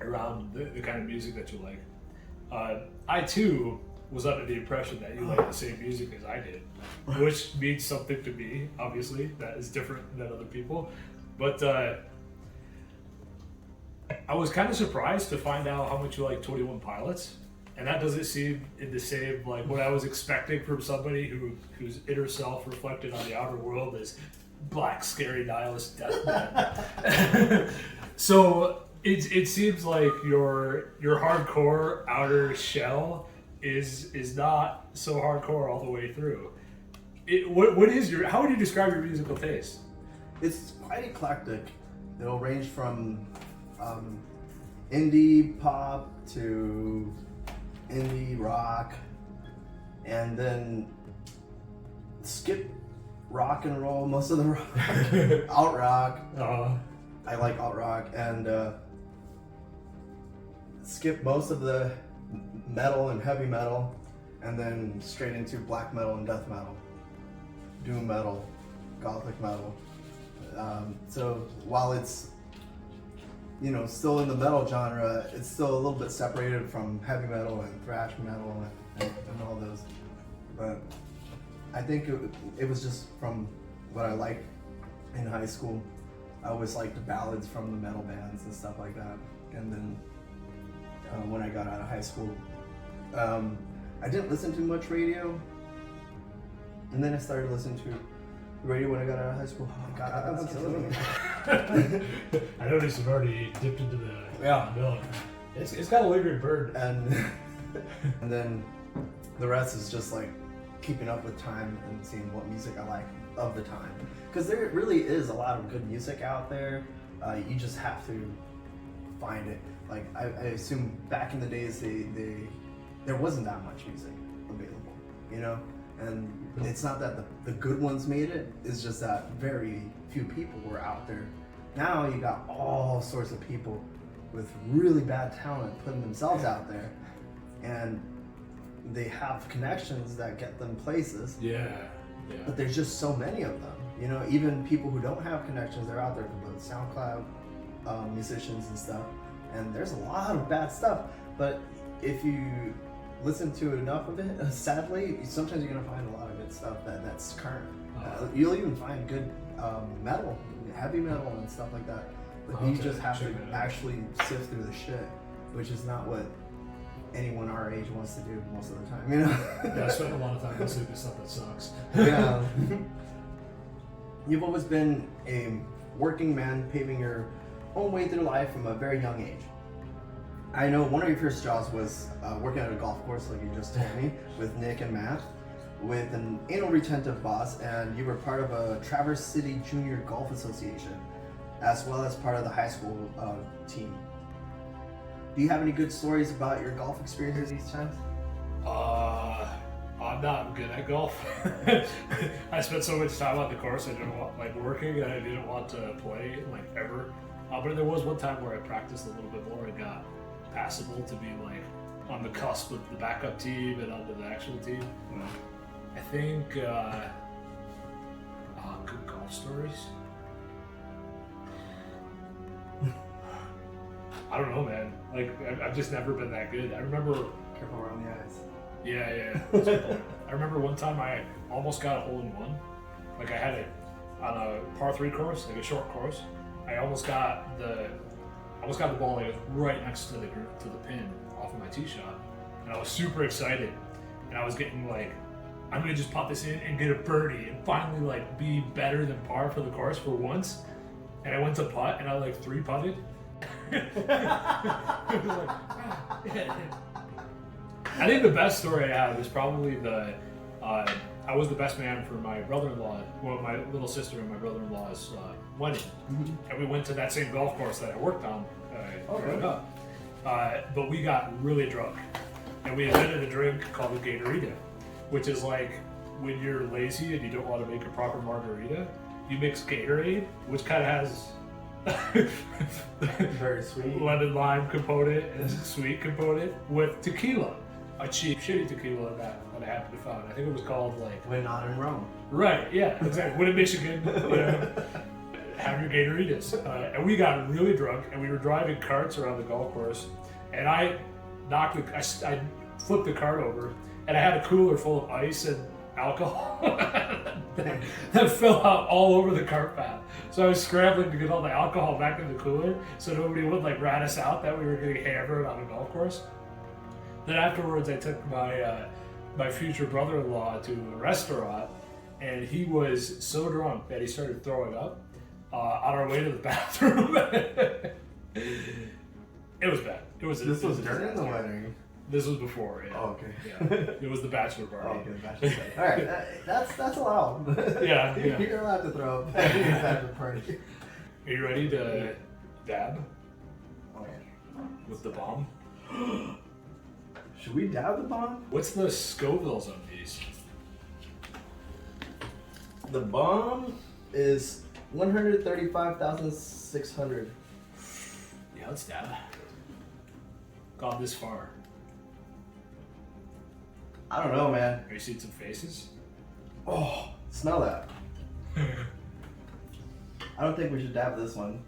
S2: around the kind of music that you like. I too was under the impression that you like the same music as I did, which means something to me, obviously, that is different than other people. But I was kind of surprised to find out how much you like 21 Pilots, and that doesn't seem in the same like what I was expecting from somebody whose inner self reflected on the outer world as black, scary, nihilist death man. So it seems like your hardcore outer shell is not so hardcore all the way through. What is how would you describe your musical taste?
S1: It's quite eclectic. It'll range from indie pop to indie rock, and then skip rock and roll, most of the rock, alt rock. I like alt rock, and skip most of the metal and heavy metal, and then straight into black metal and death metal, doom metal, gothic metal. So while it's still in the metal genre, it's still a little bit separated from heavy metal and thrash metal and all those. But I think it was just from what I liked in high school. I always liked the ballads from the metal bands and stuff like that. And then when I got out of high school, I didn't listen to much radio. And then I started listening to radio when I got out of high school. Oh God, that's killing me.
S2: I noticed you've already dipped into the milk. It's got a lingering burn.
S1: And then the rest is just like keeping up with time and seeing what music I like of the time. Because there really is a lot of good music out there. You just have to find it. Like I assume back in the days, there wasn't that much music available, And it's not that the good ones made it. It's just that very few people were out there. Now you got all sorts of people with really bad talent putting themselves out there, and they have connections that get them places.
S2: Yeah.
S1: But there's just so many of them. Even people who don't have connections, they're out there for both SoundCloud musicians and stuff. And there's a lot of bad stuff. But if you listen to enough of it, sadly, sometimes you're gonna find a lot of good stuff that's current. You'll even find good metal, heavy metal and stuff like that. But you just have to actually sift through the shit, which is not what anyone our age wants to do most of the time,
S2: Yeah, I spend a lot of time listening to stuff that sucks.
S1: Yeah. You've always been a working man, paving your own way through life from a very young age. I know one of your first jobs was working at a golf course, like you just told me, with Nick and Matt, with an anal retentive boss, and you were part of a Traverse City Junior Golf Association, as well as part of the high school team. Do you have any good stories about your golf experiences these times?
S2: I'm not good at golf. I spent so much time on the course I didn't want, working, and I didn't want to play, ever. But there was one time where I practiced a little bit more and got passable to be, on the cusp of the backup team and onto the actual team. I think, good golf stories? I don't know, man. I've just never been that good. I remember...
S1: Careful around the eyes.
S2: Yeah. I remember one time I almost got a hole-in-one. I had it on a par 3 course, a short course. I almost got the ball right next to the pin off of my tee shot, and I was super excited. And I was getting I'm gonna just pop this in and get a birdie and finally be better than par for the course for once. And I went to putt and I 3-putted. I think the best story I have is probably I was the best man for my brother-in-law, my little sister and my brother-in-law's wedding. Mm-hmm. And we went to that same golf course that I worked on growing up. But we got really drunk. And we invented a drink called the Gatorita, which is when you're lazy and you don't want to make a proper margarita, you mix Gatorade, which kind of has
S1: very sweet
S2: lemon lime component and sweet component with tequila, a cheap shitty tequila that I happened to find. I think it was called
S1: When Not in Rome.
S2: Right, yeah, exactly. When in Michigan, have your Gatoritas. And we got really drunk and we were driving carts around the golf course, and I flipped the cart over, and I had a cooler full of ice and alcohol that fell out all over the cart path. So I was scrambling to get all the alcohol back in the cooler so nobody would rat us out that we were getting hammered on a golf course. Then afterwards I took my future brother-in-law to a restaurant, and he was so drunk that he started throwing up on our way to the bathroom. It was bad.
S1: This was during the wedding.
S2: This was before, yeah.
S1: Oh, okay.
S2: Yeah. It was the bachelor party.
S1: Oh, okay, bachelor party. All right, that's allowed.
S2: Yeah.
S1: You're allowed to throw up at your bachelor party.
S2: Are you ready to dab?
S1: Oh, yeah.
S2: With the bomb?
S1: Should we dab the bomb?
S2: What's the Scovilles on these?
S1: The bomb is 135,600.
S2: Yeah, let's dab. Gone this far.
S1: I don't know, man.
S2: Are you seeing some faces?
S1: Oh, smell that. I don't think we should dab this one.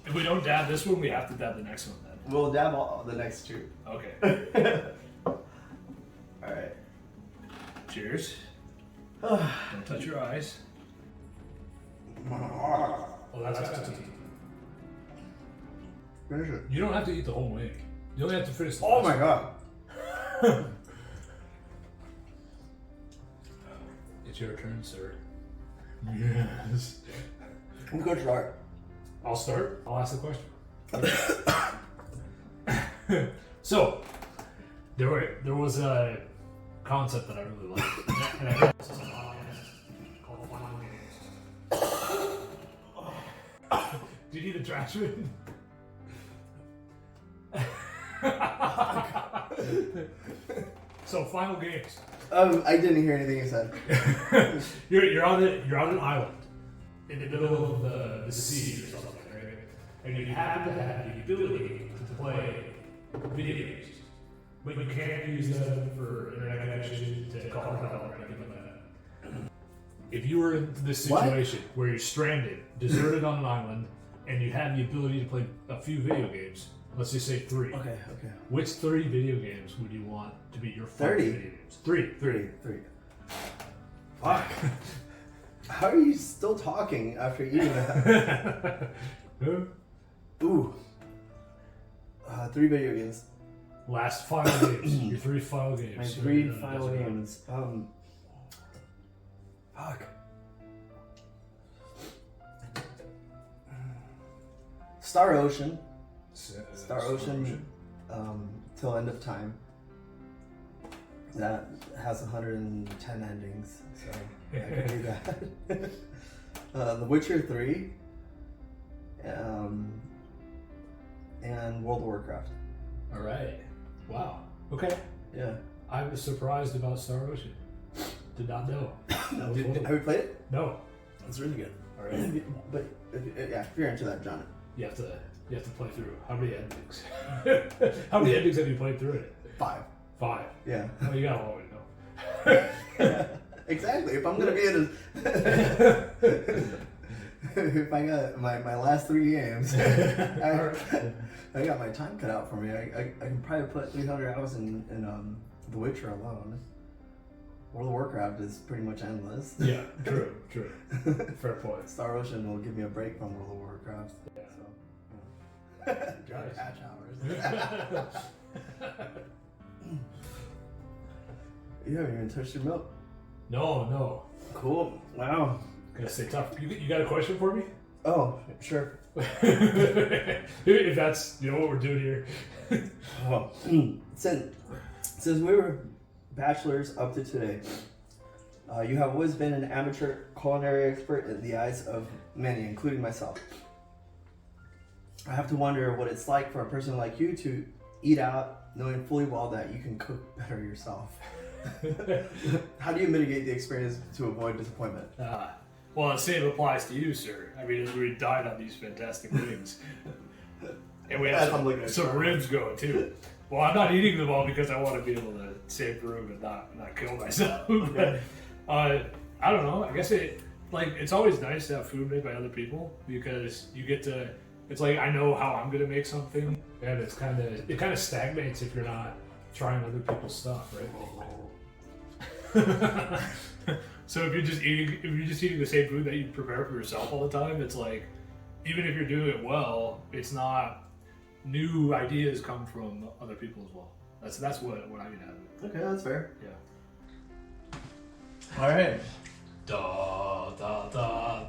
S2: If we don't dab this one, we have to dab the next one then.
S1: We'll dab all the next two.
S2: Okay.
S1: Alright.
S2: Cheers. Don't touch your eyes. Oh, that's
S1: Finish it.
S2: You don't have to eat the whole wing. You only have to finish the
S1: Oh
S2: last
S1: my
S2: one.
S1: god.
S2: It's your turn, sir. Yes.
S1: I'm good start.
S2: I'll start. I'll ask the question. So, there was a concept that I really liked. And I heard this on a podcast called Final Games. Do you need a trash bin? So, Final Games.
S1: I didn't hear anything you said.
S2: You're on an island in the middle of the sea or something, right? And you happen to have the ability to play video games, but you can't use them for internet connection to call for help or anything like that. If you were in this situation where you're stranded, deserted on an island, and you had the ability to play a few video games, let's just say 3.
S1: Okay.
S2: Which 3 video games would you want to be your
S1: 30?
S2: video games? 3.
S1: Fuck. How are you still talking after eating that? Ooh. 3 video games.
S2: Last final games. Your 3 final games.
S1: My 3 final games. Fuck. Star Ocean. Till End of Time. That has 110 endings, so I can do that. The Witcher 3. And World of Warcraft.
S2: All right. Wow. Okay.
S1: Yeah.
S2: I was surprised about Star Ocean. Did not know.
S1: Have you played it?
S2: No.
S1: It's really good.
S2: All right.
S1: But if you're into that genre.
S2: You have to play through. How many endings? How many endings have you played through it?
S1: 5.
S2: 5.
S1: Yeah.
S2: Well, you got a long way to go.
S1: Exactly. If I'm gonna be in if I got my last 3 games, I got my time cut out for me. I can probably put 300 hours in The Witcher alone. World of Warcraft is pretty much endless.
S2: Yeah, true. Fair point.
S1: Star Ocean will give me a break from World of Warcraft.
S2: Yeah.
S1: So, dry patch hours. You haven't even touched your milk.
S2: No.
S1: Cool. Wow.
S2: Gonna stay tough. You got a question for me?
S1: Oh, sure.
S2: If that's what we're doing here.
S1: Oh. Since we were bachelors up to today, you have always been an amateur culinary expert in the eyes of many, including myself. I have to wonder what it's like for a person like you to eat out, knowing fully well that you can cook better yourself. How do you mitigate the experience to avoid disappointment?
S2: Well, the same applies to you, sir. I mean, we died on these fantastic wings. And we have some ribs going, too. Well, I'm not eating them all because I want to be able to save room and not kill myself.
S1: Okay.
S2: I don't know. I guess it's always nice to have food made by other people because you get to. It's like I know how I'm gonna make something, and it kind of stagnates if you're not trying other people's stuff, right? So if you're just eating the same food that you prepare for yourself all the time, it's like even if you're doing it well, it's not. New ideas come from other people as well. That's what I get out of it.
S1: Okay, that's fair.
S2: Yeah.
S1: All right.
S2: Da.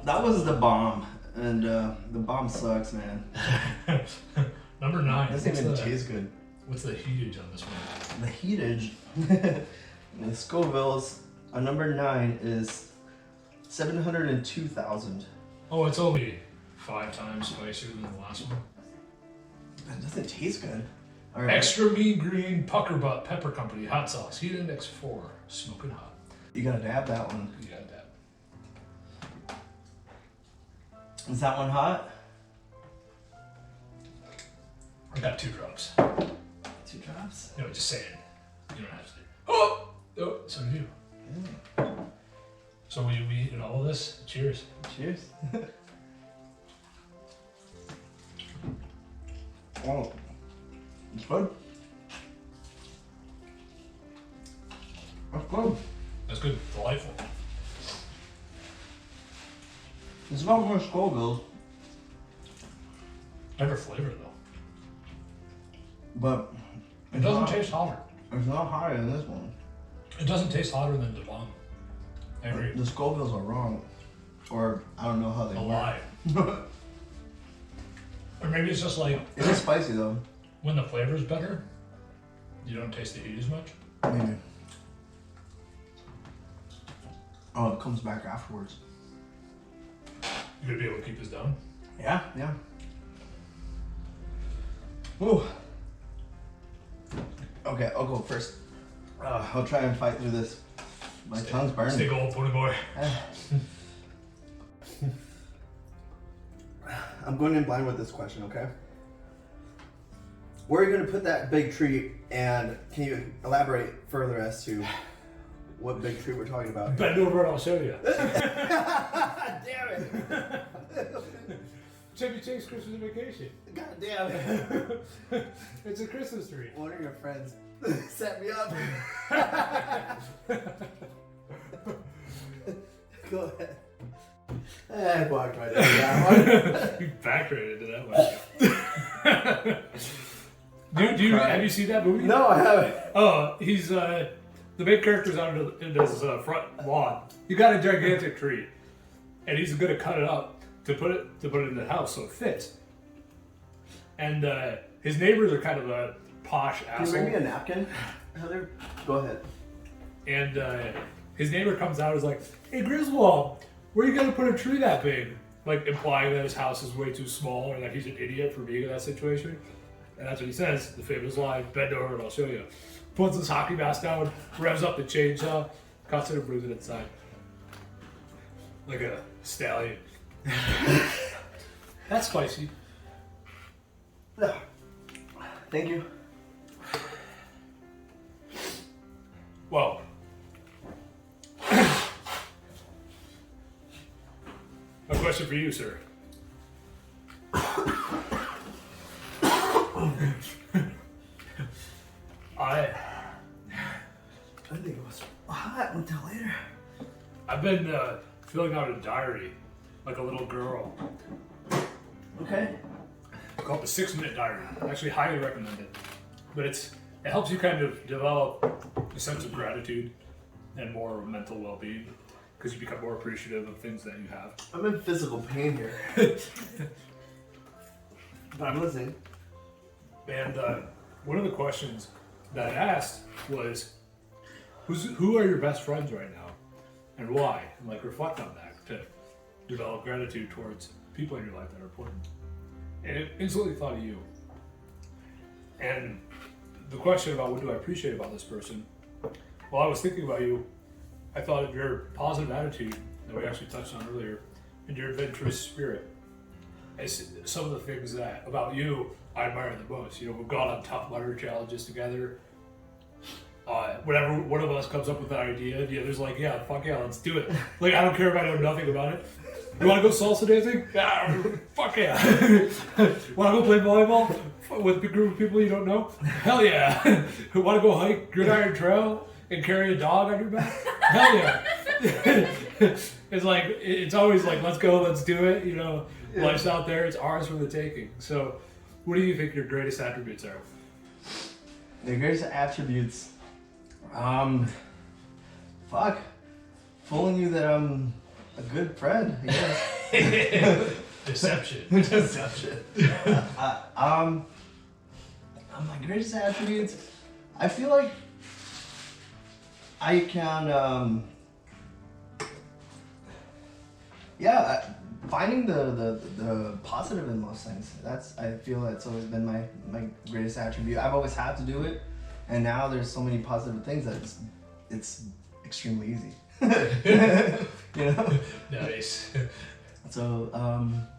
S1: That was the bomb, and the bomb sucks, man.
S2: Number 9.
S1: Doesn't even taste good.
S2: What's the heatage on this one?
S1: The heatage, the Scovilles on number 9 is 702,000.
S2: Oh, it's only 5 times spicier than the last one.
S1: That doesn't taste good. All right.
S2: Extra mean green pucker butt pepper company hot sauce. Heat index 4. Smoking hot.
S1: You gotta dab that one.
S2: You got that.
S1: Is that one hot?
S2: I got 2 drops.
S1: 2 drops?
S2: No, just saying. You don't have to. Oh, so do you.
S1: Yeah.
S2: So we eat all this. Cheers.
S1: Cheers. Oh, it's good. That's good.
S2: That's good. Delightful.
S1: It's not more Scoville's,
S2: Better flavor though.
S1: but
S2: It doesn't taste hotter.
S1: it's not higher than this one.
S2: It doesn't taste hotter than Devon. I agree.
S1: The Scovilles are wrong. Or I don't know how they
S2: A
S1: work.
S2: lie. Or maybe it's just like
S1: It is spicy though.
S2: when the flavor's better, you don't taste the heat as much.
S1: Maybe. Oh, it comes back afterwards.
S2: You gonna be able to keep this down?
S1: Yeah, yeah. Ooh. Okay, I'll go first. I'll try and fight through this. My tongue's burning.
S2: Stay gold, pony boy.
S1: I'm going in blind with this question, okay? Where are you going to put that big tree, and can you elaborate further as to what big tree we're talking about?
S2: Bend over and I'll show you.
S1: Damn it!
S2: Chevy Chase Christmas Vacation.
S1: God damn it!
S2: It's a Christmas tree.
S1: One of your friends set me up. Go ahead. I walked right into that one.
S2: You backed right into that one. Have you seen that movie?
S1: No, I haven't.
S2: Oh, he's the main character's on his front lawn. He got a gigantic tree, and he's gonna cut it up to put it in the house so it fits. And his neighbors are kind of a posh
S1: Can
S2: asshole.
S1: you bring me a napkin, Heather? Go ahead.
S2: And his neighbor comes out and is like, "Hey Griswold, where are you gonna put a tree that big?" Like implying that his house is way too small or that he's an idiot for being in that situation. And that's what he says, the famous line, "Bend over and I'll show you." Puts his hockey mask down, revs up the chainsaw, cuts it and brings it inside. Like a stallion. That's spicy.
S1: Yeah. Thank you.
S2: Well, a question for you, sir.
S1: I think it was hot until later.
S2: I've been filling out a diary like a little girl.
S1: Okay.
S2: Called the 6-Minute Diary. I actually highly recommend it. But it helps you kind of develop a sense of gratitude and more mental well-being because you become more appreciative of things that you have.
S1: I'm in physical pain here. But I'm listening.
S2: And one of the questions that I asked was, who are your best friends right now, and why? And like reflect on that to develop gratitude towards people in your life that are important. And it instantly thought of you. And the question about what do I appreciate about this person, while I was thinking about you, I thought of your positive attitude that we actually touched on earlier, and your adventurous spirit. As some of the things that about you I admire the most. You know, we've gone on tough mudder challenges together. Whenever one of us comes up with an idea, the other's like, "Yeah, fuck yeah, let's do it." Like, I don't care if I know nothing about it. You want to go salsa dancing? Yeah, fuck yeah. Want to go play volleyball with a group of people you don't know? Hell yeah. Want to go hike Gridiron Trail and carry a dog on your back? Hell yeah. It's like, it's always like, let's go, let's do it. You know, yeah. Life's out there, it's ours for the taking. So, what do you think your greatest attributes are?
S1: The greatest attributes, fooling you that I'm a good friend, I guess.
S2: Deception.
S1: My greatest attributes, I feel like I can, finding the positive in most things. I feel that's always been my greatest attribute. I've always had to do it, and now there's so many positive things that it's extremely easy. You know?
S2: Nice.
S1: So,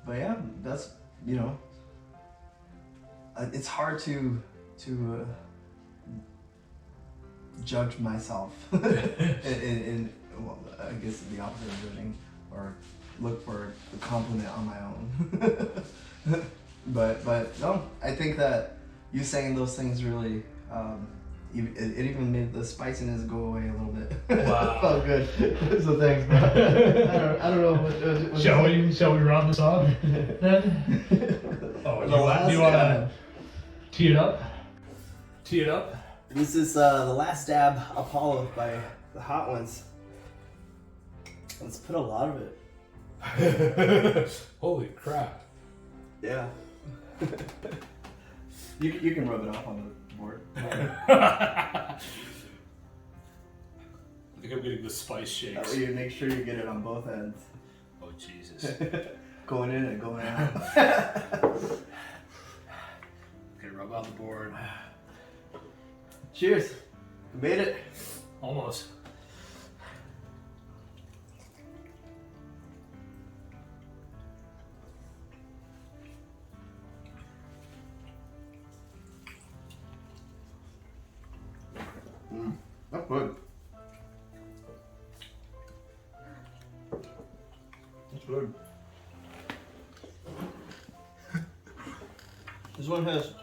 S1: but yeah, that's, you know, it's hard to judge myself in well, I guess the opposite of judging, or look for a compliment on my own. But no, I think that you saying those things really, it even made the spiciness go away a little bit.
S2: Wow.
S1: Felt good. So thanks, bro. I don't know what
S2: Shall we round this off then? Oh, do you want to tee it up? Tee it up.
S1: This is the last dab Apollo by the Hot Ones. Let's put a lot of it.
S2: Holy crap.
S1: Yeah. you can rub it off on the board.
S2: I think I'm getting the spice shakes.
S1: That way you make sure you get it on both ends.
S2: Oh, Jesus.
S1: Going in and going out.
S2: Okay, rub out the board.
S1: Cheers. We made it.
S2: Almost.
S1: That's good. That's good. This one has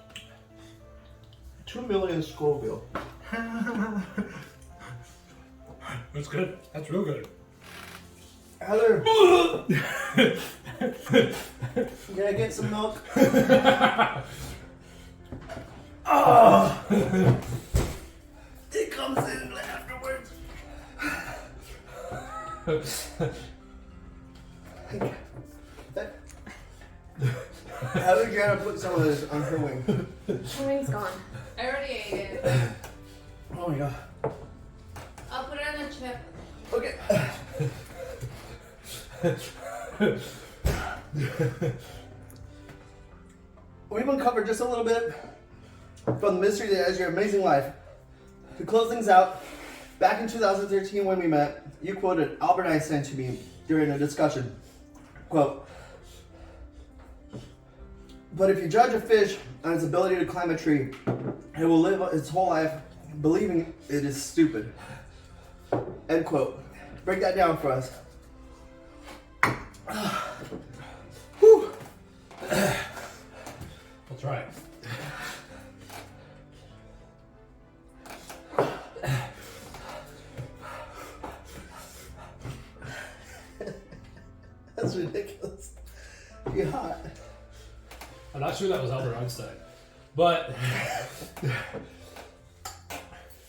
S1: 2 million Scoville.
S2: That's good. That's real good.
S1: Heather, can I get some milk? Oh, it comes in afterwards. Heather, you gotta put some of this on her wing.
S3: My wing's gone. I already ate it.
S1: Oh my god.
S3: I'll put it on the chip.
S1: Okay. We've uncovered just a little bit from the mystery that is your amazing life. To close things out, back in 2013 when we met, you quoted Albert Einstein to me during a discussion. Quote, "But if you judge a fish on its ability to climb a tree, it will live its whole life believing it is stupid." End quote. Break that down for us. Whew.
S2: That's right.
S1: That's ridiculous. You're hot.
S2: I'm not sure that was Albert Einstein, but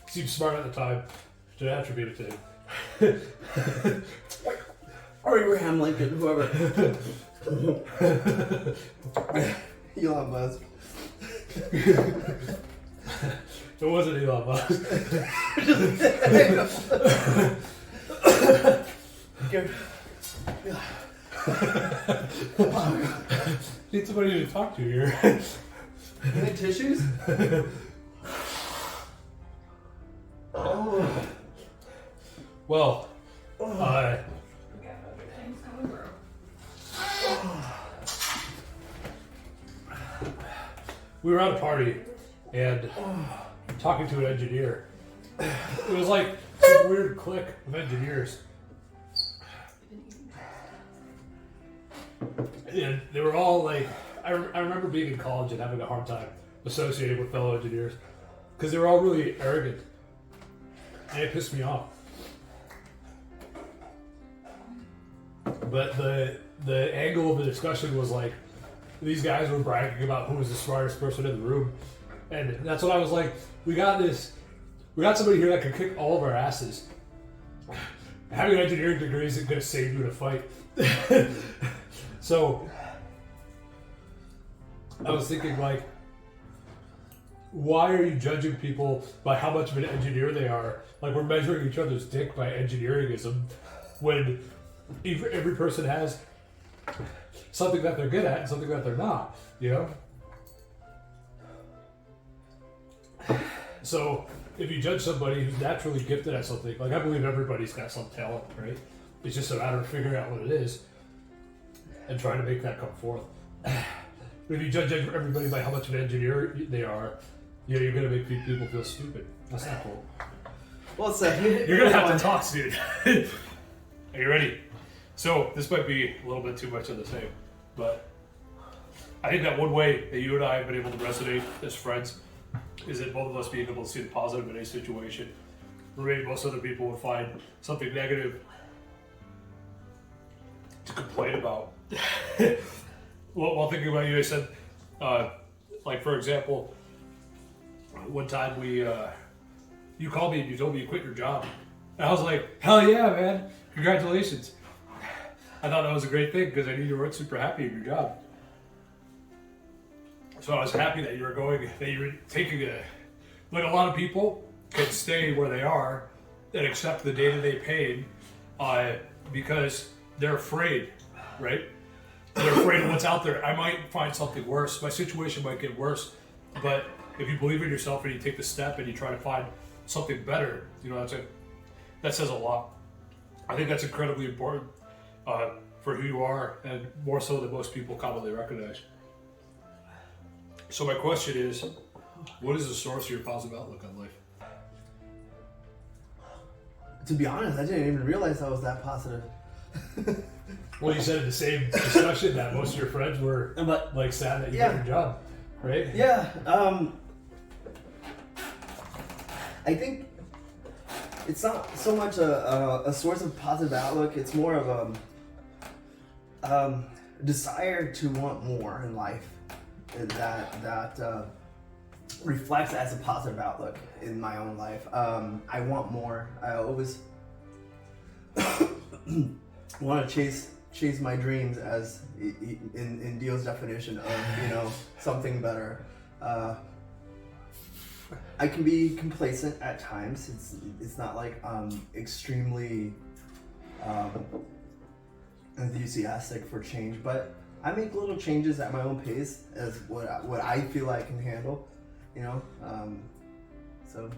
S2: seemed smart at the time. Should attribute it to him.
S1: Or Abraham Lincoln, whoever. Elon Musk.
S2: It wasn't Elon Musk. Need somebody to talk to here.
S1: You need tissues? Oh.
S2: Well, we were at a party and talking to an engineer. It was like some weird clique of engineers. And they were all like, I remember being in college and having a hard time associating with fellow engineers because they were all really arrogant. And it pissed me off. But the angle of the discussion was like, these guys were bragging about who was the smartest person in the room. And that's what I was like, we got somebody here that can kick all of our asses. Having an engineering degree isn't going to save you in a fight. So, I was thinking like, why are you judging people by how much of an engineer they are? Like we're measuring each other's dick by engineeringism when every person has something that they're good at and something that they're not, you know? So if you judge somebody who's naturally gifted at something, like I believe everybody's got some talent, right? It's just a matter of figuring out what it is and trying to make that come forth. But if you judge everybody by how much of an engineer they are, you know, you're gonna make people feel stupid. That's not cool.
S1: Well, so
S2: You're gonna have to talk, dude. Are you ready? So this might be a little bit too much of the same, but I think that one way that you and I have been able to resonate as friends is that both of us being able to see the positive in a situation. Where maybe most other people would find something negative to complain about. While thinking about you, I said, like for example, one time you called me and you told me you quit your job. And I was like, hell yeah, man, congratulations. I thought that was a great thing because I knew you weren't super happy in your job. So I was happy that you were taking like a lot of people can stay where they are and accept the day-to-day pain because they're afraid, right? They're afraid of what's out there. I might find something worse. My situation might get worse. But if you believe in yourself and you take the step and you try to find something better, that says a lot. I think that's incredibly important for who you are, and more so than most people commonly recognize. So my question is, what is the source of your positive outlook on life?
S1: To be honest, I didn't even realize I was that positive.
S2: Well, you said in the same discussion that most of your friends were like sad that you quit your job, right?
S1: Yeah. I think it's not so much a source of positive outlook. It's more of a desire to want more in life that reflects as a positive outlook in my own life. I want more. I always want to chase my dreams, as in Dio's definition of something better. I can be complacent at times. It's not like extremely enthusiastic for change, but I make little changes at my own pace as what I feel I can handle. So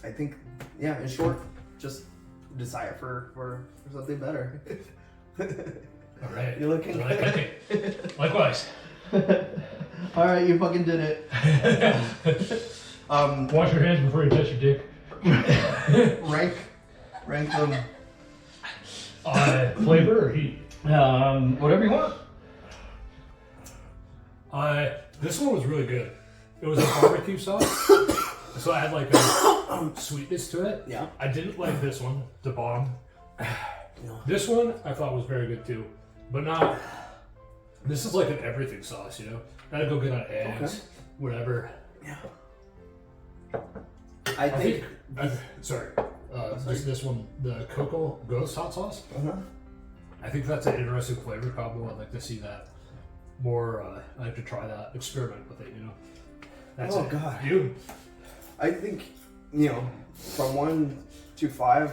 S1: I think, in short, just desire for something better.
S2: All right.
S1: You're looking good.
S2: Okay. Likewise.
S1: All right, you fucking did it.
S2: Wash your hands before you touch your dick.
S1: rank them.
S2: Flavor or heat?
S1: Whatever you want.
S2: This one was really good. It was a barbecue sauce, so I had like a sweetness to it.
S1: Yeah.
S2: I didn't like this one, the bomb. This one I thought was very good too, but not. This is like an everything sauce, Gotta go get on eggs, whatever.
S1: Yeah. I think.
S2: Sorry. Just this one, the cocoa ghost hot sauce. I think that's an interesting flavor combo. I'd like to see that more. I'd like to try that, experiment with it. That's it.
S1: God.
S2: You?
S1: I think from 1 to 5,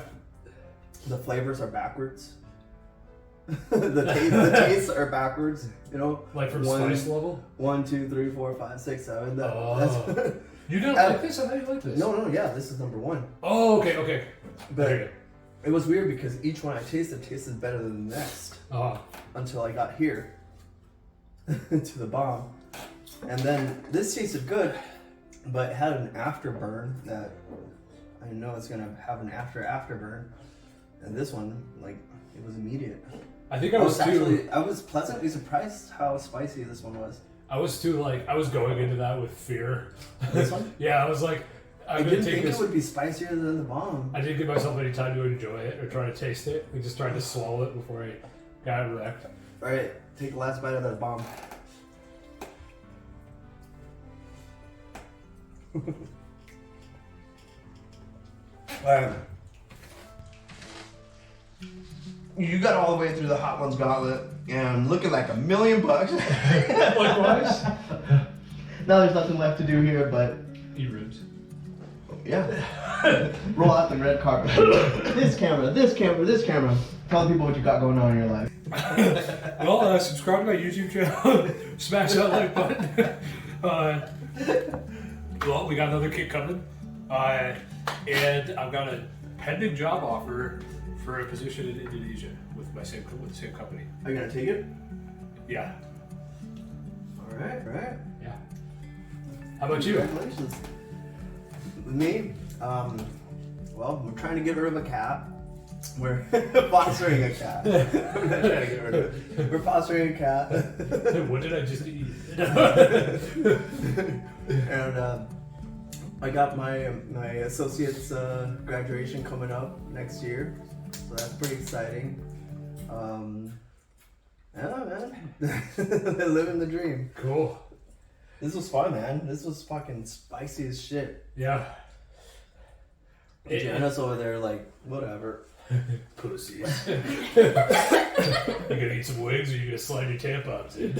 S1: the flavors are backwards. the tastes are backwards.
S2: Like from spice level.
S1: 1, 2, 3, 4, 5, 6, 7.
S2: That's you didn't like this? I thought you liked this.
S1: No, yeah, this is number 1.
S2: Oh, okay.
S1: But it was weird because each one I tasted better than the next. Until I got here to the bomb. And then this tasted good, but it had an afterburn that I know it's gonna have an afterburn. And this one, it was immediate.
S2: I think I was
S1: pleasantly surprised how spicy this one was.
S2: I was going into that with fear.
S1: This one?
S2: Yeah, I was like,
S1: I didn't think it would be spicier than the bomb.
S2: I didn't give myself any time to enjoy it or try to taste it. I just tried to swallow it before I got wrecked.
S1: Alright, take the last bite of that bomb. Alright. You got all the way through the Hot Ones gauntlet and looking like $1 million.
S2: Likewise.
S1: Now there's nothing left to do here but
S2: eat ribs.
S1: Yeah. Roll out the red carpet. This camera. Tell the people what you got going on in your life.
S2: Well, subscribe to my YouTube channel. Smash that like button. Well, we got another kid coming. And I've got a pending job offer for a position in Indonesia with the same company.
S1: Are you gonna take it?
S2: Yeah.
S1: All right.
S2: Yeah. How about you?
S1: Congratulations. With me, well, we're trying to get rid of a cat. We're fostering a cat. I'm not trying to get rid of it. We're fostering a cat.
S2: What did I just eat?
S1: And I got my associate's graduation coming up next year, so that's pretty exciting. Yeah, man, living the dream.
S2: Cool.
S1: This was fun, man. This was fucking spicy as shit.
S2: Yeah.
S1: Jana's over there like, whatever.
S2: Pussies. You gonna eat some wings or you gonna slide your tampons in?